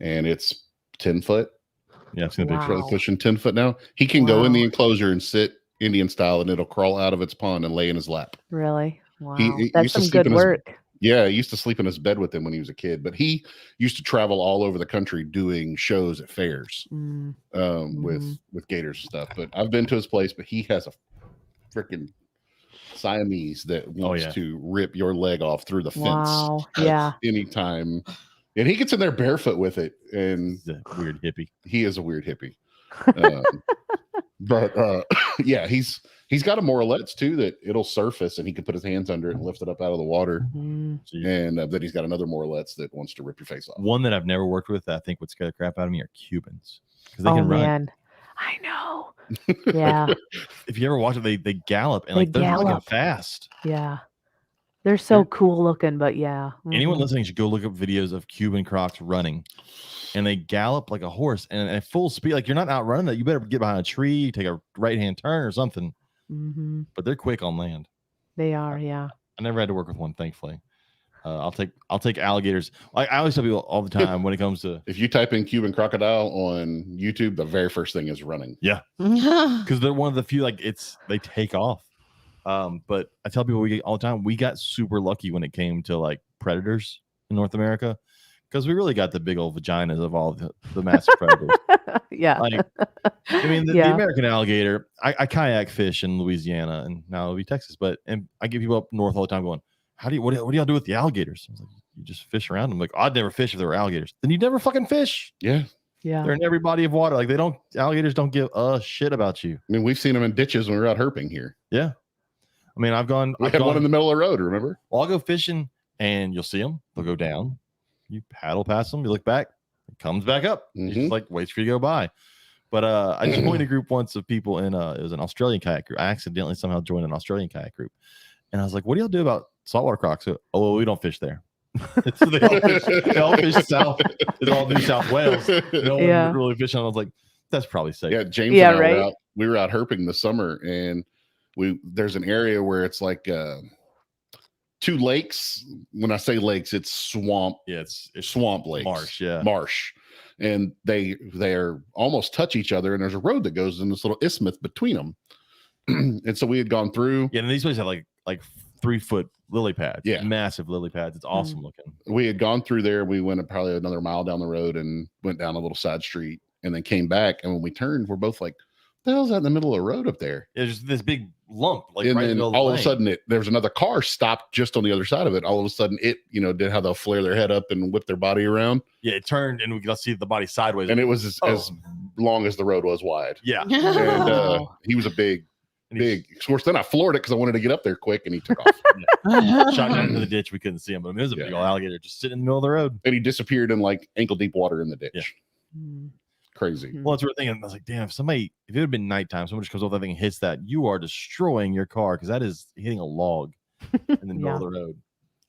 and it's 10 foot. Yeah, I've seen the picture. Really pushing 10 foot now. He can go in the enclosure and sit Indian style and it'll crawl out of its pond and lay in his lap. Really? Wow. He That's some good work. He used to sleep in his bed with him when he was a kid, but he used to travel all over the country doing shows at fairs with gators and stuff. But I've been to his place, but he has a freaking Siamese that wants to rip your leg off through the fence anytime. And he gets in there barefoot with it. And he's a weird hippie. He is a weird hippie. But he's got a Morlets too that it'll surface and he can put his hands under it and lift it up out of the water. And then he's got another Morlets that wants to rip your face off. One that I've never worked with that I think would scare the crap out of me are Cubans because they can run. Man. I know. Yeah. If you ever watch it, they gallop and they're fucking fast. Yeah. They're so cool looking, but yeah. Anyone listening should go look up videos of Cuban crocs running. And they gallop like a horse and at full speed. Like you're not outrunning it. You better get behind a tree, take a right-hand turn or something. But they're quick on land. They are, yeah. I never had to work with one, thankfully. I'll take alligators. I always tell people all the time when it comes to if you type in Cuban crocodile on YouTube, the very first thing is running. Yeah, because they're one of the few they take off. But I tell people all the time we got super lucky when it came to like predators in North America because we really got the big old vaginas of all the massive predators. Yeah, I mean the American alligator. I kayak fish in Louisiana and now it'll be Texas, and I get people up north all the time going, what do y'all do with the alligators? I was like, you just fish around them. Like, I'd never fish if there were alligators. Then you'd never fucking fish. Yeah. They're in every body of water. Like alligators don't give a shit about you. I mean, we've seen them in ditches when we were out herping here. Yeah. I mean, we had one in the middle of the road, remember? Well, I'll go fishing and you'll see them. They'll go down. You paddle past them. You look back. It comes back up. You just waits for you to go by. But I just joined a group once of people in it was an Australian kayak group. I accidentally somehow joined an Australian kayak group. And I was like, what do y'all do about saltwater crocs? Oh, well, we don't fish there. So they all fish south. It's all New South Wales. No one really fishing. I was like, that's probably safe. Yeah, James and I we were out herping this summer, and there's an area where it's like 2 lakes. When I say lakes, it's swamp. Yeah, it's swamp lakes. Marsh, yeah. Marsh. And they're almost touch each other, and there's a road that goes in this little isthmus between them. And so we had gone through. Yeah, and these places have like 3-foot lily pads. Yeah, massive lily pads. It's awesome looking. We had gone through there. We went probably another mile down the road and went down a little side street and then came back. And when we turned, we're both like, the hell's that in the middle of the road up there? It's just this big lump, like And right in the then middle of the all of a lane. sudden, there's another car stopped just on the other side of it. All of a sudden, it did how they'll flare their head up and whip their body around, Yeah, it turned and we could see the body sideways. and it was as long as the road was wide. Yeah, And Wow. he was a big. and he Of course, then I floored it because I wanted to get up there quick, and he took off. shot down into the ditch. We couldn't see him, but it was a big old alligator just sitting in the middle of the road. And he disappeared in like ankle deep water in the ditch. Yeah. Mm. Crazy. Well, that's what we're thinking. I was like, damn, if it had been nighttime, someone just comes off that thing and hits that, you are destroying your car because that is hitting a log in the middle of the road.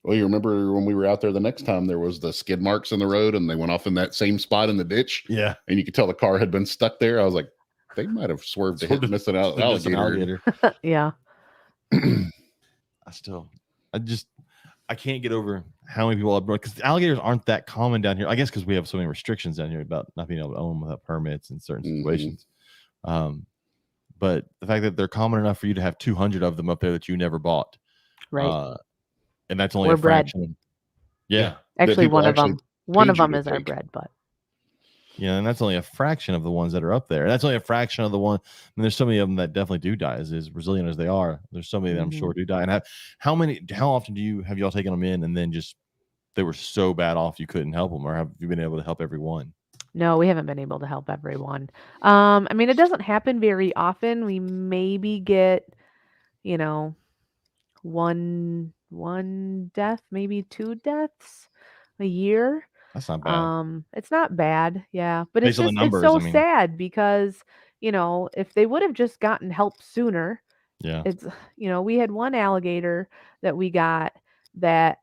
Well, you remember when we were out there the next time, there was the skid marks in the road, and they went off in that same spot in the ditch. Yeah, And you could tell the car had been stuck there. I was like, they might have swerved to hit missing out just an alligator. Yeah. I can't get over how many people up north because alligators aren't that common down here. I guess because we have so many restrictions down here about not being able to own them without permits in certain situations. But the fact that they're common enough for you to have 200 of them up there that you never bought, Right. and that's only Or a bread. fraction. Yeah, Actually, people one of them paid you to is our take. bread, but yeah, and that's only a fraction of the ones that are up there. That's only a fraction of the one. I mean, there's so many of them that definitely do die. As resilient as they are, there's so many that I'm sure do die. And how often have y'all taken them in and then just they were so bad off you couldn't help them, or have you been able to help everyone? no, we haven't been able to help everyone. I mean, it doesn't happen very often. We maybe get, one death, maybe 2 deaths a year. That's not bad. It's not bad, yeah, but Based on the numbers, it's so I mean. sad because, if they would have just gotten help sooner, Yeah, it's, we had one alligator that we got that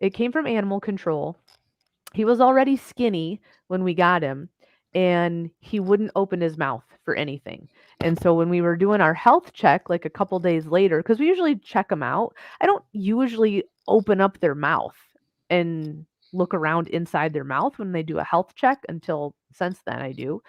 it came from animal control. He was already skinny when we got him, and he wouldn't open his mouth for anything. And so when we were doing our health check, like a couple days later, because we usually check them out, I don't usually open up their mouth and look around inside their mouth when they do a health check until since then I do.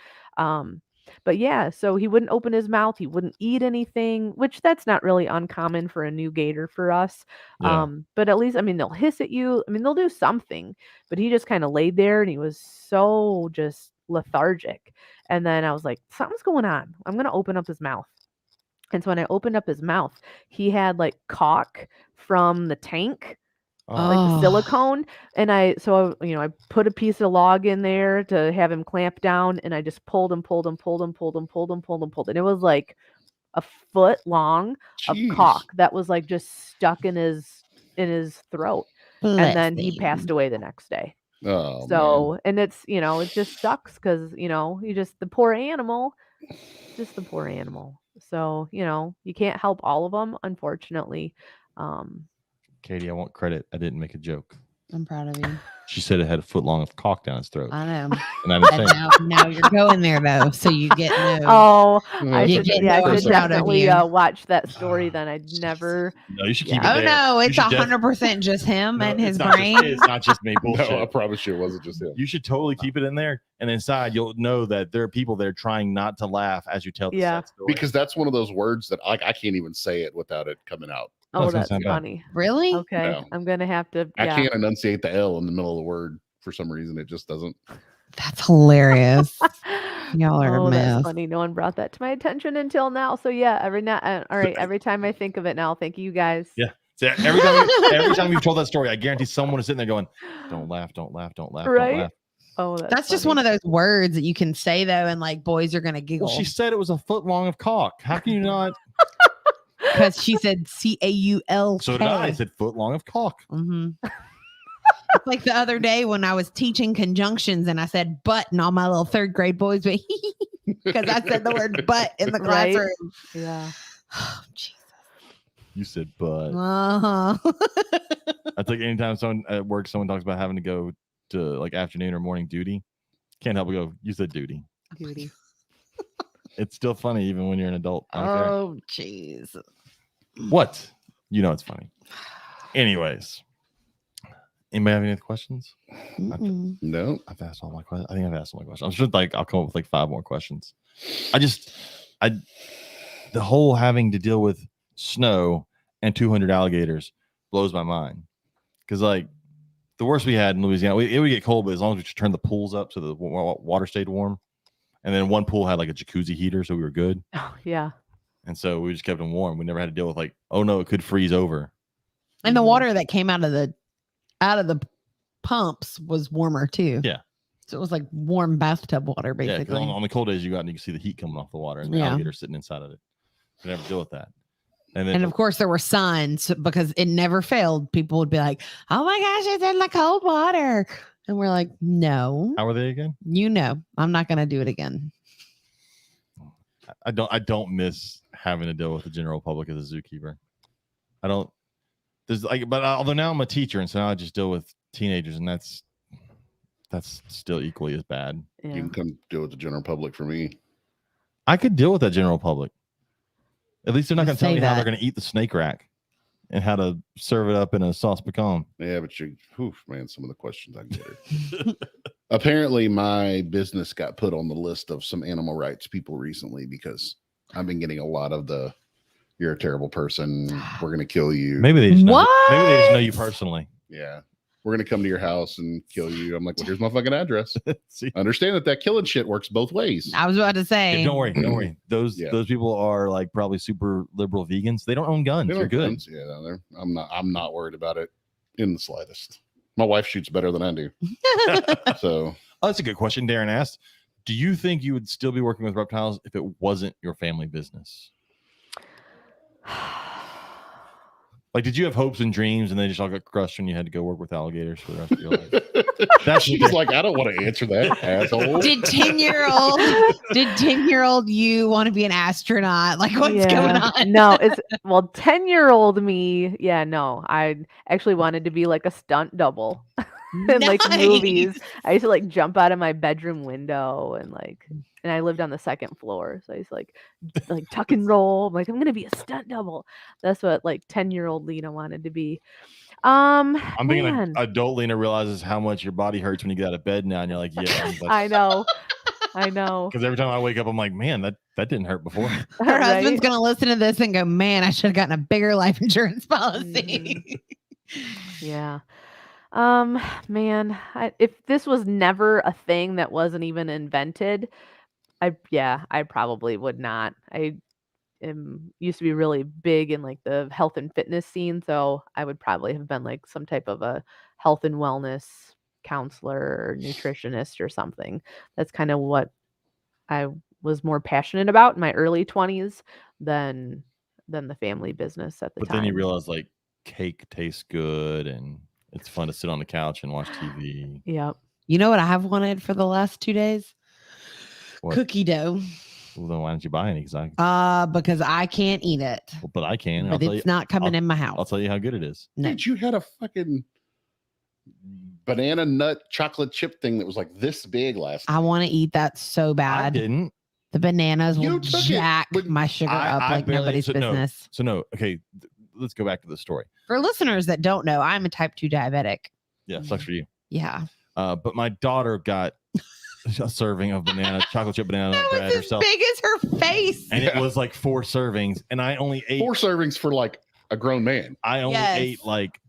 But yeah, so he wouldn't open his mouth. He wouldn't eat anything, which that's not really uncommon for a new gator for us. Yeah. But at least, I mean, they'll hiss at you. I mean, they'll do something, but he just kind of laid there and he was so just lethargic. And then I was like, something's going on. I'm going to open up his mouth. And so when I opened up his mouth, he had like caulk from the tank, like the silicone. And I put a piece of log in there to have him clamp down, and I just pulled him. And it was like a foot long of caulk that was like just stuck in his throat. And then he passed away the next day. Oh, So, man. and it's, it just sucks because, the poor animal. So, you can't help all of them, unfortunately. Katie, I want credit. I didn't make a joke. I'm proud of you. She said it had a foot long of caulk down its throat. I know. And I didn't say it. Now you're going there though, so you get no. Oh, I You should, get yeah, no I should proud of definitely you. watch that story. Then I'd never. No, you should keep Yeah. it Oh there. no, You it's should 100% just him and his it's not brain. it's not just me. Bullshit. No, I promise you it wasn't just him. You should totally keep it in there, and inside you'll know that there are people there trying not to laugh as you tell the sad story. Because that's one of those words that I can't even say it without it coming out. Oh, That's not that's so bad. funny. Really? Okay, No. I'm gonna have to. I Yeah. can't enunciate the L in the middle of the word for some reason. It just doesn't. That's hilarious. Y'all are a Oh, that's mess. funny. No one brought that to my attention until now. So yeah, every time I think of it now, thank you guys. Yeah. So every time you've told that story, I guarantee someone is sitting there going, "Don't laugh, don't laugh, don't laugh, Right? don't laugh." Oh, That's just one of those words that you can say though, and like boys are gonna giggle Well, she said it was a foot long of caulk. How can you not? because she said CAUL. So did I. I said foot long of caulk. Mm-hmm. It's like the other day when I was teaching conjunctions and I said "but" and all my little 3rd grade boys went because I said the word "but" in the Right? classroom. Yeah. Oh, Jesus. You said but. Uh-huh. That's like anytime someone at work, someone talks about having to go to like afternoon or morning duty. Can't help but go, you said duty. Beauty. It's still funny even when you're an adult. I don't care. Oh, jeez. What? You know it's funny. Anyways. Anybody have any other questions? Mm-mm. No. I've asked all my questions. I think I've asked all my questions. I'm sure I'll come up with like 5 more questions. The whole having to deal with snow and 200 alligators blows my mind. Because like the worst we had in Louisiana, it would get cold, but as long as we just turned the pools up so the water stayed warm And then one pool had like a jacuzzi heater, so we were good. Oh, yeah. And so we just kept them warm. We never had to deal with like, oh no, it could freeze over. And the water that came out of the pumps was warmer too. Yeah. So it was like warm bathtub water, Yeah, basically. on the cold days you go out and you can see the heat coming off the water and the alligator sitting inside of it. You never deal with that. And then And of course, there were signs because it never failed. People would be like, "Oh my gosh, it's in the cold water," and we're like, "No, how are they again? I'm not going to do it again." I don't miss having to deal with the general public as a zookeeper. I don't. But although now I'm a teacher, and so now I just deal with teenagers, and that's still equally as bad. Yeah. You can come deal with the general public for me. I could deal with that general public. At least they're not going to tell Say me how that. they're going to eat the snake rack and how to serve it up in a sauce pecan. Yeah, but man, some of the questions I get are. Apparently, my business got put on the list of some animal rights people recently because I've been getting a lot of the "you're a terrible person, we're going to kill you." Maybe they just know, What? maybe they just know you personally. Yeah, we're going to come to your house and kill you. I'm like, well, here's my fucking address. See? Understand that killing shit works both ways. I was about to say, Don't worry. Those people are like probably super liberal vegans. They don't own guns. They You're don't good. guns. Yeah, I'm not worried about it in the slightest. My wife shoots better than I do. So Oh, that's a good question. Darren asked, do you think you would still be working with reptiles if it wasn't your family business? Like, did you have hopes and dreams and they just all got crushed when you had to go work with alligators for the rest of your life? she's like, I don't want to answer that, asshole. did 10-year-old you want to be an astronaut? Like, what's going on? No, 10-year-old me. Yeah, no, I actually wanted to be like a stunt double in like movies. I used to like jump out of my bedroom window and I lived on the second floor. So I used to like tuck and roll. I'm like, I'm going to be a stunt double. That's what like 10-year-old Lina wanted to be. I'm being an adult. Lina realizes how much your body hurts when you get out of bed now. And you're like, yeah, I know. Because every time I wake up, I'm like, man, that didn't hurt before. Her husband's going to listen to this and go, man, I should have gotten a bigger life insurance policy. Yeah. Man, if this was never a thing that wasn't even invented, I probably would not. I used to be really big in like the health and fitness scene, so I would probably have been like some type of a health and wellness counselor or nutritionist or something. That's kind of what I was more passionate about in my early 20s than the family business at the time. But then you realize like cake tastes good and it's fun to sit on the couch and watch TV. Yep. You know what I have wanted for the last 2 days? What? Cookie dough. Well, then why didn't you buy any? Because I can't eat it. Well, but I can. But it's not coming in my house. I'll tell you how good it is. No. Dude, you had a fucking banana nut chocolate chip thing that was like this big last I want to eat that so I bad. didn't. The bananas You will took it, jack but my sugar up I like barely- nobody's so no. business. So no. Okay, let's go back to the story. For listeners that don't know, I'm a type 2 diabetic. Yeah, sucks for you. Yeah. But my daughter got a serving of chocolate chip banana That bread was as herself, big as her face. and it was like 4 servings, and I only ate 4 servings for like a grown man. I only Yes. ate like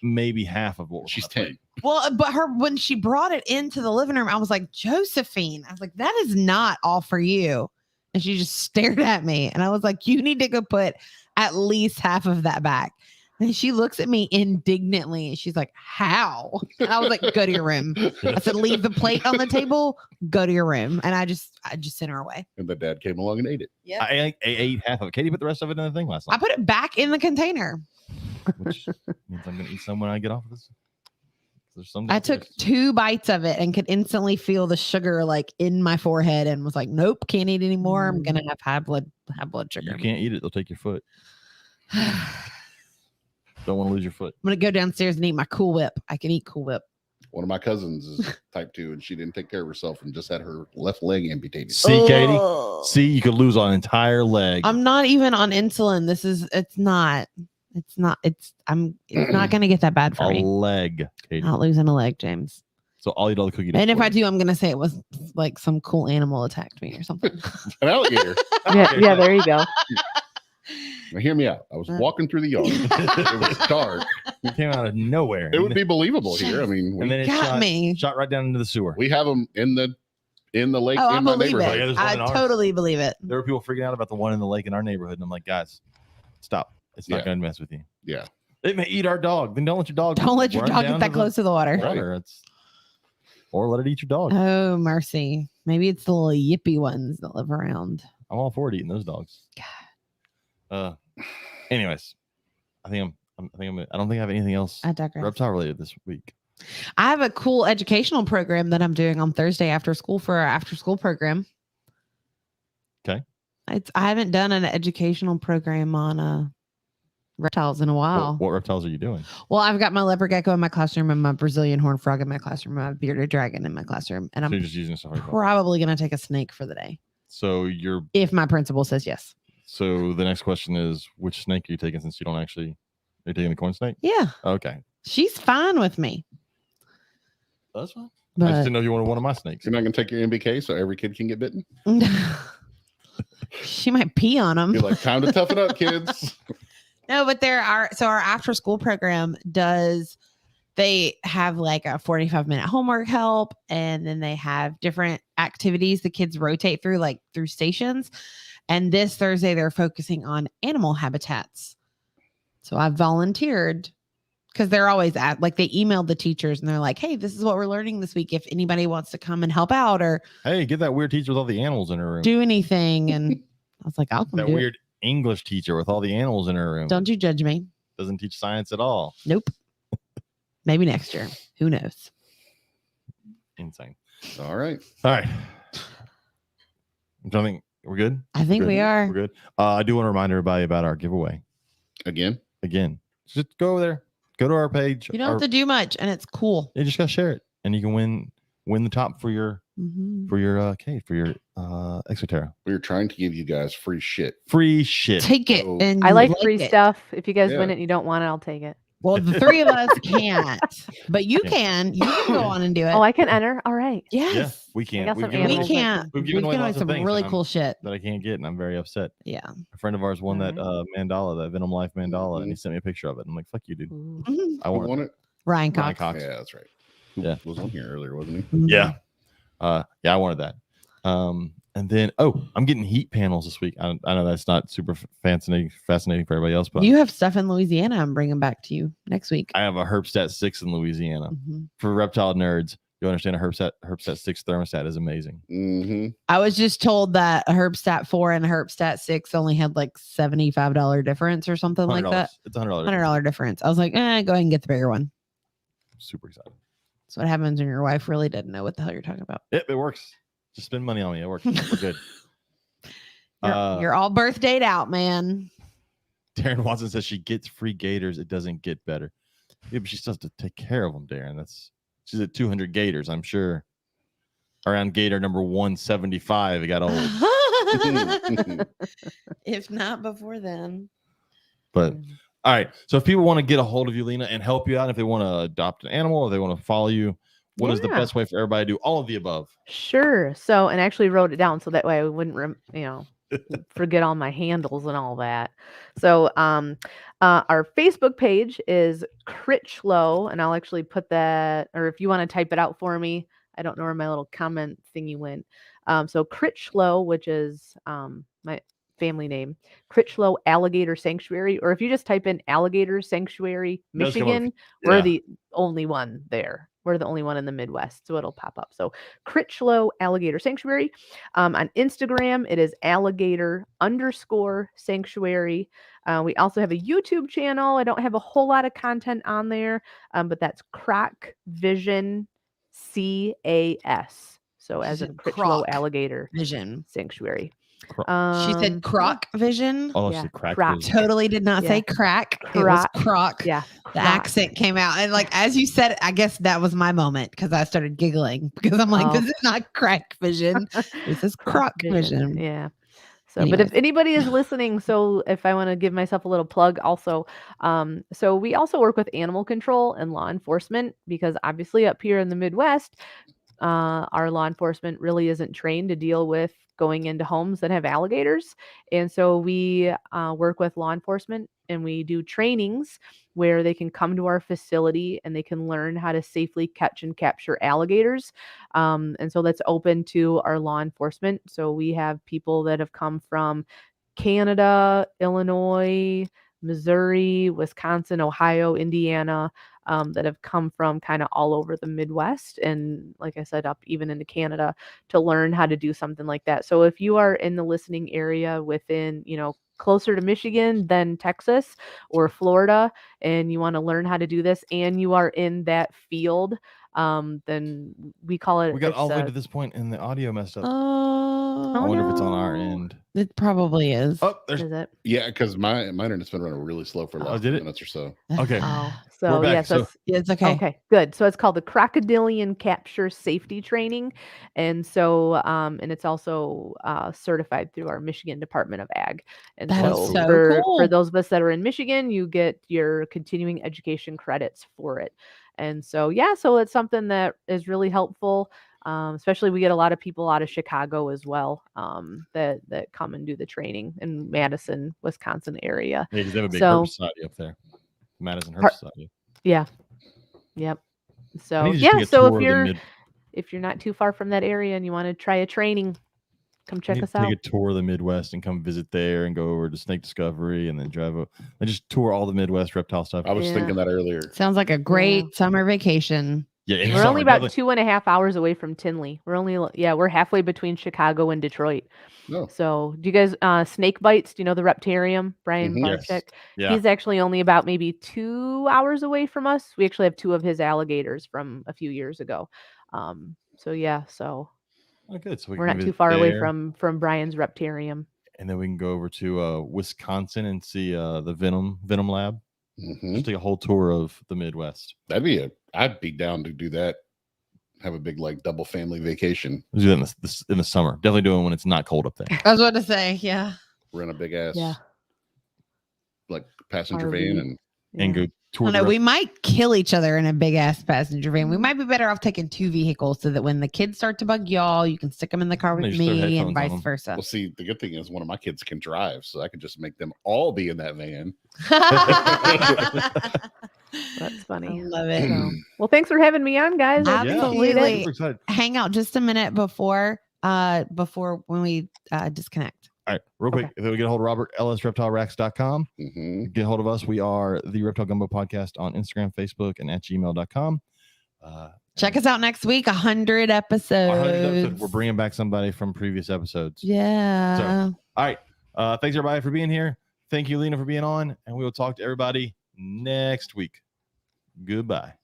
maybe half of what was She's on my 10. plate. Well, but when she brought it into the living room, I was like, Josephine, I was like, that is not all for you. And she just stared at me. And I was like, you need to go put at least half of that back. And she looks at me indignantly. And she's like, how? And I was like, go to your room. I said, leave the plate on the table, go to your room. And I just sent her away. And the dad came along and ate it. Yeah. I ate half of it. Katie put the rest of it in the thing last I night, put it back in the container. which means I'm gonna eat some when I get off of this. There's some I took 2 bites of it and could instantly feel the sugar like in my forehead and was like, nope, can't eat anymore. I'm gonna have high blood sugar. You can't eat it; they'll take your foot. Don't want to lose your foot. I'm gonna go downstairs and eat my Cool Whip. I can eat Cool Whip. One of my cousins is type 2 and she didn't take care of herself and just had her left leg amputated. See, Katie? Ugh. See, you could lose an entire leg. I'm not even on insulin. It's not gonna get that bad for a me. leg, Katie. Not losing a leg, James. So I'll eat all the cookie dough. And if for I you. do, I'm gonna say it was like some cool animal attacked me or something. An alligator. Yeah, there you go. Now hear me out. I was walking through the yard. It was dark. it came out of nowhere. It would be believable here. I mean, and then it Got me. shot right down into the sewer. we have them in the in the lake Oh, I in my believe neighborhood. Yeah, it. there's one I in ours. totally believe it. There were people freaking out about the one in the lake in our neighborhood, and I'm like, guys, stop. It's not Yeah. going to mess with you. Yeah. It may eat our dog. Then don't let your dog. Don't let your run dog down get that to close to the water. the water. It's or let it eat your dog. Oh, mercy. Maybe it's the little yippy ones that live around. I'm all for it eating those dogs. Anyways, I don't think I have anything else I digress. reptile related this week. I have a cool educational program that I'm doing on Thursday after school for our after school program. Okay. I haven't done an educational program on reptiles in a while. What reptiles are you doing? Well, I've got my leopard gecko in my classroom and my Brazilian horn frog in my classroom, my bearded dragon in my classroom, and So I'm you're just using a safari park. probably going to take a snake for the day So if my principal says yes. So the next question is, which snake are you taking? Since you don't actually, are you taking the corn snake? Yeah, Okay, she's fine with me. that's fine. I just But didn't know you wanted one of my snakes. You're not going to take your MBK so every kid can get bitten? she might pee on them. You're like, time to toughen up, kids. No, but our after school program they have like a 45-minute homework help, and then they have different activities the kids rotate through, like through stations. And this Thursday they're focusing on animal habitats. So I volunteered because they're always they emailed the teachers and they're like, hey, this is what we're learning this week. If anybody wants to come and help out or Hey, get that weird teacher with all the animals in her room. do anything. And I was like, I'll come That do weird English teacher with all the animals in her room. it. Don't you judge me. Doesn't teach science at all. Nope. Maybe next year. Who knows? Insane. All right. All right. I'm trying to think. We're good? I think we are. We're good. I do want to remind everybody about our giveaway. Again. Just go over there. Go to our page. You don't have to do much, and it's cool. You just gotta share it, and you can win the top for your Mhm. cave, for your Exoterra. We're trying to give you guys free shit. Free shit. Take it. Oh. And I like it. free stuff. If you guys win Yeah. it and you don't want it, I'll take it. Well, the three of us can't, but you Yeah. can. You can go on and do it. Oh, I can enter. All right. yes. Yeah, we can't. got We've some given We away- animals. can't. We've We've given away given away lots of some things, really and cool shit. that I can't get, and I'm very upset. Yeah. A friend of ours won that mandala, that Venom Life mandala, and he Mhm. sent me a picture of it. I'm like, fuck you, dude. Ooh. Mhm. I Who want won it? Ryan Ryan Cox. Cox. Yeah, that's right. Yeah. Was on here earlier, wasn't he? Mhm. Yeah. I wanted that. And then, I'm getting heat panels this week. I know that's not super fascinating for everybody else, but You have stuff in Louisiana I'm bringing back to you next week. I have a Herbstat 6 in Louisiana. Mhm. For reptile nerds, you understand a Herbstat 6 thermostat is amazing. Mm-hmm. I was just told that a Herbstat 4 and a Herbstat 6 only had like $75 difference or something like that. It's $100. $100 difference. I was like, go ahead and get the bigger one. Super excited. That's what happens when your wife really didn't know what the hell you're talking about. It works. Just spend money on me. It works. We're good. You're all birthdayed out, man. Darren Watson says she gets free gators. It doesn't get better. Yeah, but she still has to take care of them, Darren. She's at 200 gators. I'm sure around gator number 175, it got old. If not before then. But all right. So if people want to get a hold of you, Lina, and help you out, if they want to adopt an animal or they want to follow you, what is the Yeah. best way for everybody to do all of the above? Sure. So, and actually wrote it down so that way I wouldn't, forget all my handles and all that. So, our Facebook page is Critchlow, and I'll actually put that, or if you want to type it out for me, I don't know where my little comment thingy went. So Critchlow, which is my family name, Critchlow Alligator Sanctuary, or if you just type in Alligator Sanctuary, Those come up. Michigan, Yeah. we're the only one there. We're the only one in the Midwest, so it'll pop up. So Critchlow Alligator Sanctuary. On Instagram, it is alligator_sanctuary. We also have a YouTube channel. I don't have a whole lot of content on there, but that's Croc Vision CAS. So as in Critchlow Croc Alligator Vision. Sanctuary. She said croc vision. Oh, Yeah, she cracked croc. his- Totally did not say crack. It was Croc. croc. Yeah. The accent came out. And like as you said it, I guess that was my moment because I started giggling because I'm like, Oh. this is not crack vision. This is croc vision. Yeah. So, but if Anyways. anybody is listening, so if I want to give myself a little plug also, so we also work with animal control and law enforcement because obviously up here in the Midwest, our law enforcement really isn't trained to deal with going into homes that have alligators. And so we work with law enforcement and we do trainings where they can come to our facility and they can learn how to safely catch and capture alligators. And so that's open to our law enforcement. So we have people that have come from Canada, Illinois, Missouri, Wisconsin, Ohio, Indiana, that have come from kind of all over the Midwest. And like I said, up even into Canada to learn how to do something like that. So if you are in the listening area within, closer to Michigan than Texas or Florida, and you want to learn how to do this and you are in that field, then we call it. We got all the way to this point and the audio messed up. I Oh, wonder if it's on our end. it probably is. Oh, there's. Is it? Yeah, because my internet's been running really slow for the last did it? minutes or so. Okay. Oh, We're so back. yeah, So- It's okay. okay, good. So it's called the Crocodilian Capture Safety Training, and so and it's also certified through our Michigan Department of Ag. And That is so so for cool. those of us that are in Michigan, you get your continuing education credits for it. And so yeah, so it's something that is really helpful. Especially we get a lot of people out of Chicago as well, that come and do the training in Madison, Wisconsin area. Yeah, because they have a big So- herp society up there. Madison Herp Har- Society. Yeah. Yep. I So need to just yeah, take a so tour if of the you're mid- if you're not too far from that area and you want to try a training, come I check need us to out. take a tour of the Midwest and come visit there and go over to Snake Discovery and then drive up and just tour all the Midwest reptile stuff. I was Yeah. thinking that earlier. Sounds like a great summer vacation. Yeah, We're only about 2.5 hours away from Tinley. We're halfway between Chicago and Detroit. No. So do you guys snake bites? Do you know the Reptarium, Brian Mhm. Yes. Barczyk? Yeah. He's actually only about maybe 2 hours away from us. We actually have 2 of his alligators from a few years ago. So yeah, so Oh, good. So we we're can not too visit far away there, from Brian's Reptarium. and then we can go over to Wisconsin and see the Venom Lab. Mhm. Just take a whole tour of the Midwest. I'd be down to do that. Have a big double family vacation. We'll do that in the summer. Definitely doing it when it's not cold up there. I was about to say, yeah. Rent a big ass Yeah. passenger RV. van and And Yeah. go tour. I the know rep- we might kill each other in a big ass passenger van. We might be better off taking 2 vehicles so that when the kids start to bug y'all, you can stick them in the car No, with you just throw me headphones and on vice them. versa. well, see, the good thing is one of my kids can drive, so I could just make them all be in that van. That's I funny. love it. So, well, thanks for having me on, guys. I Yeah. appreciate Absolutely. it. Super excited. Hang out just a minute before when we disconnect. All right, real quick. Okay. If we get a hold of Robert, LSReptileRacks.com. Hmm. Get a hold of us. We are the Reptile Gumbo Podcast on Instagram, Facebook, and at gmail.com. Check us out next week. 100 Our 100th episodes. episode, we're bringing back somebody from previous episodes. Yeah. All right. Thanks, everybody, for being here. Thank you, Lina, for being on. And we will talk to everybody next week. Goodbye.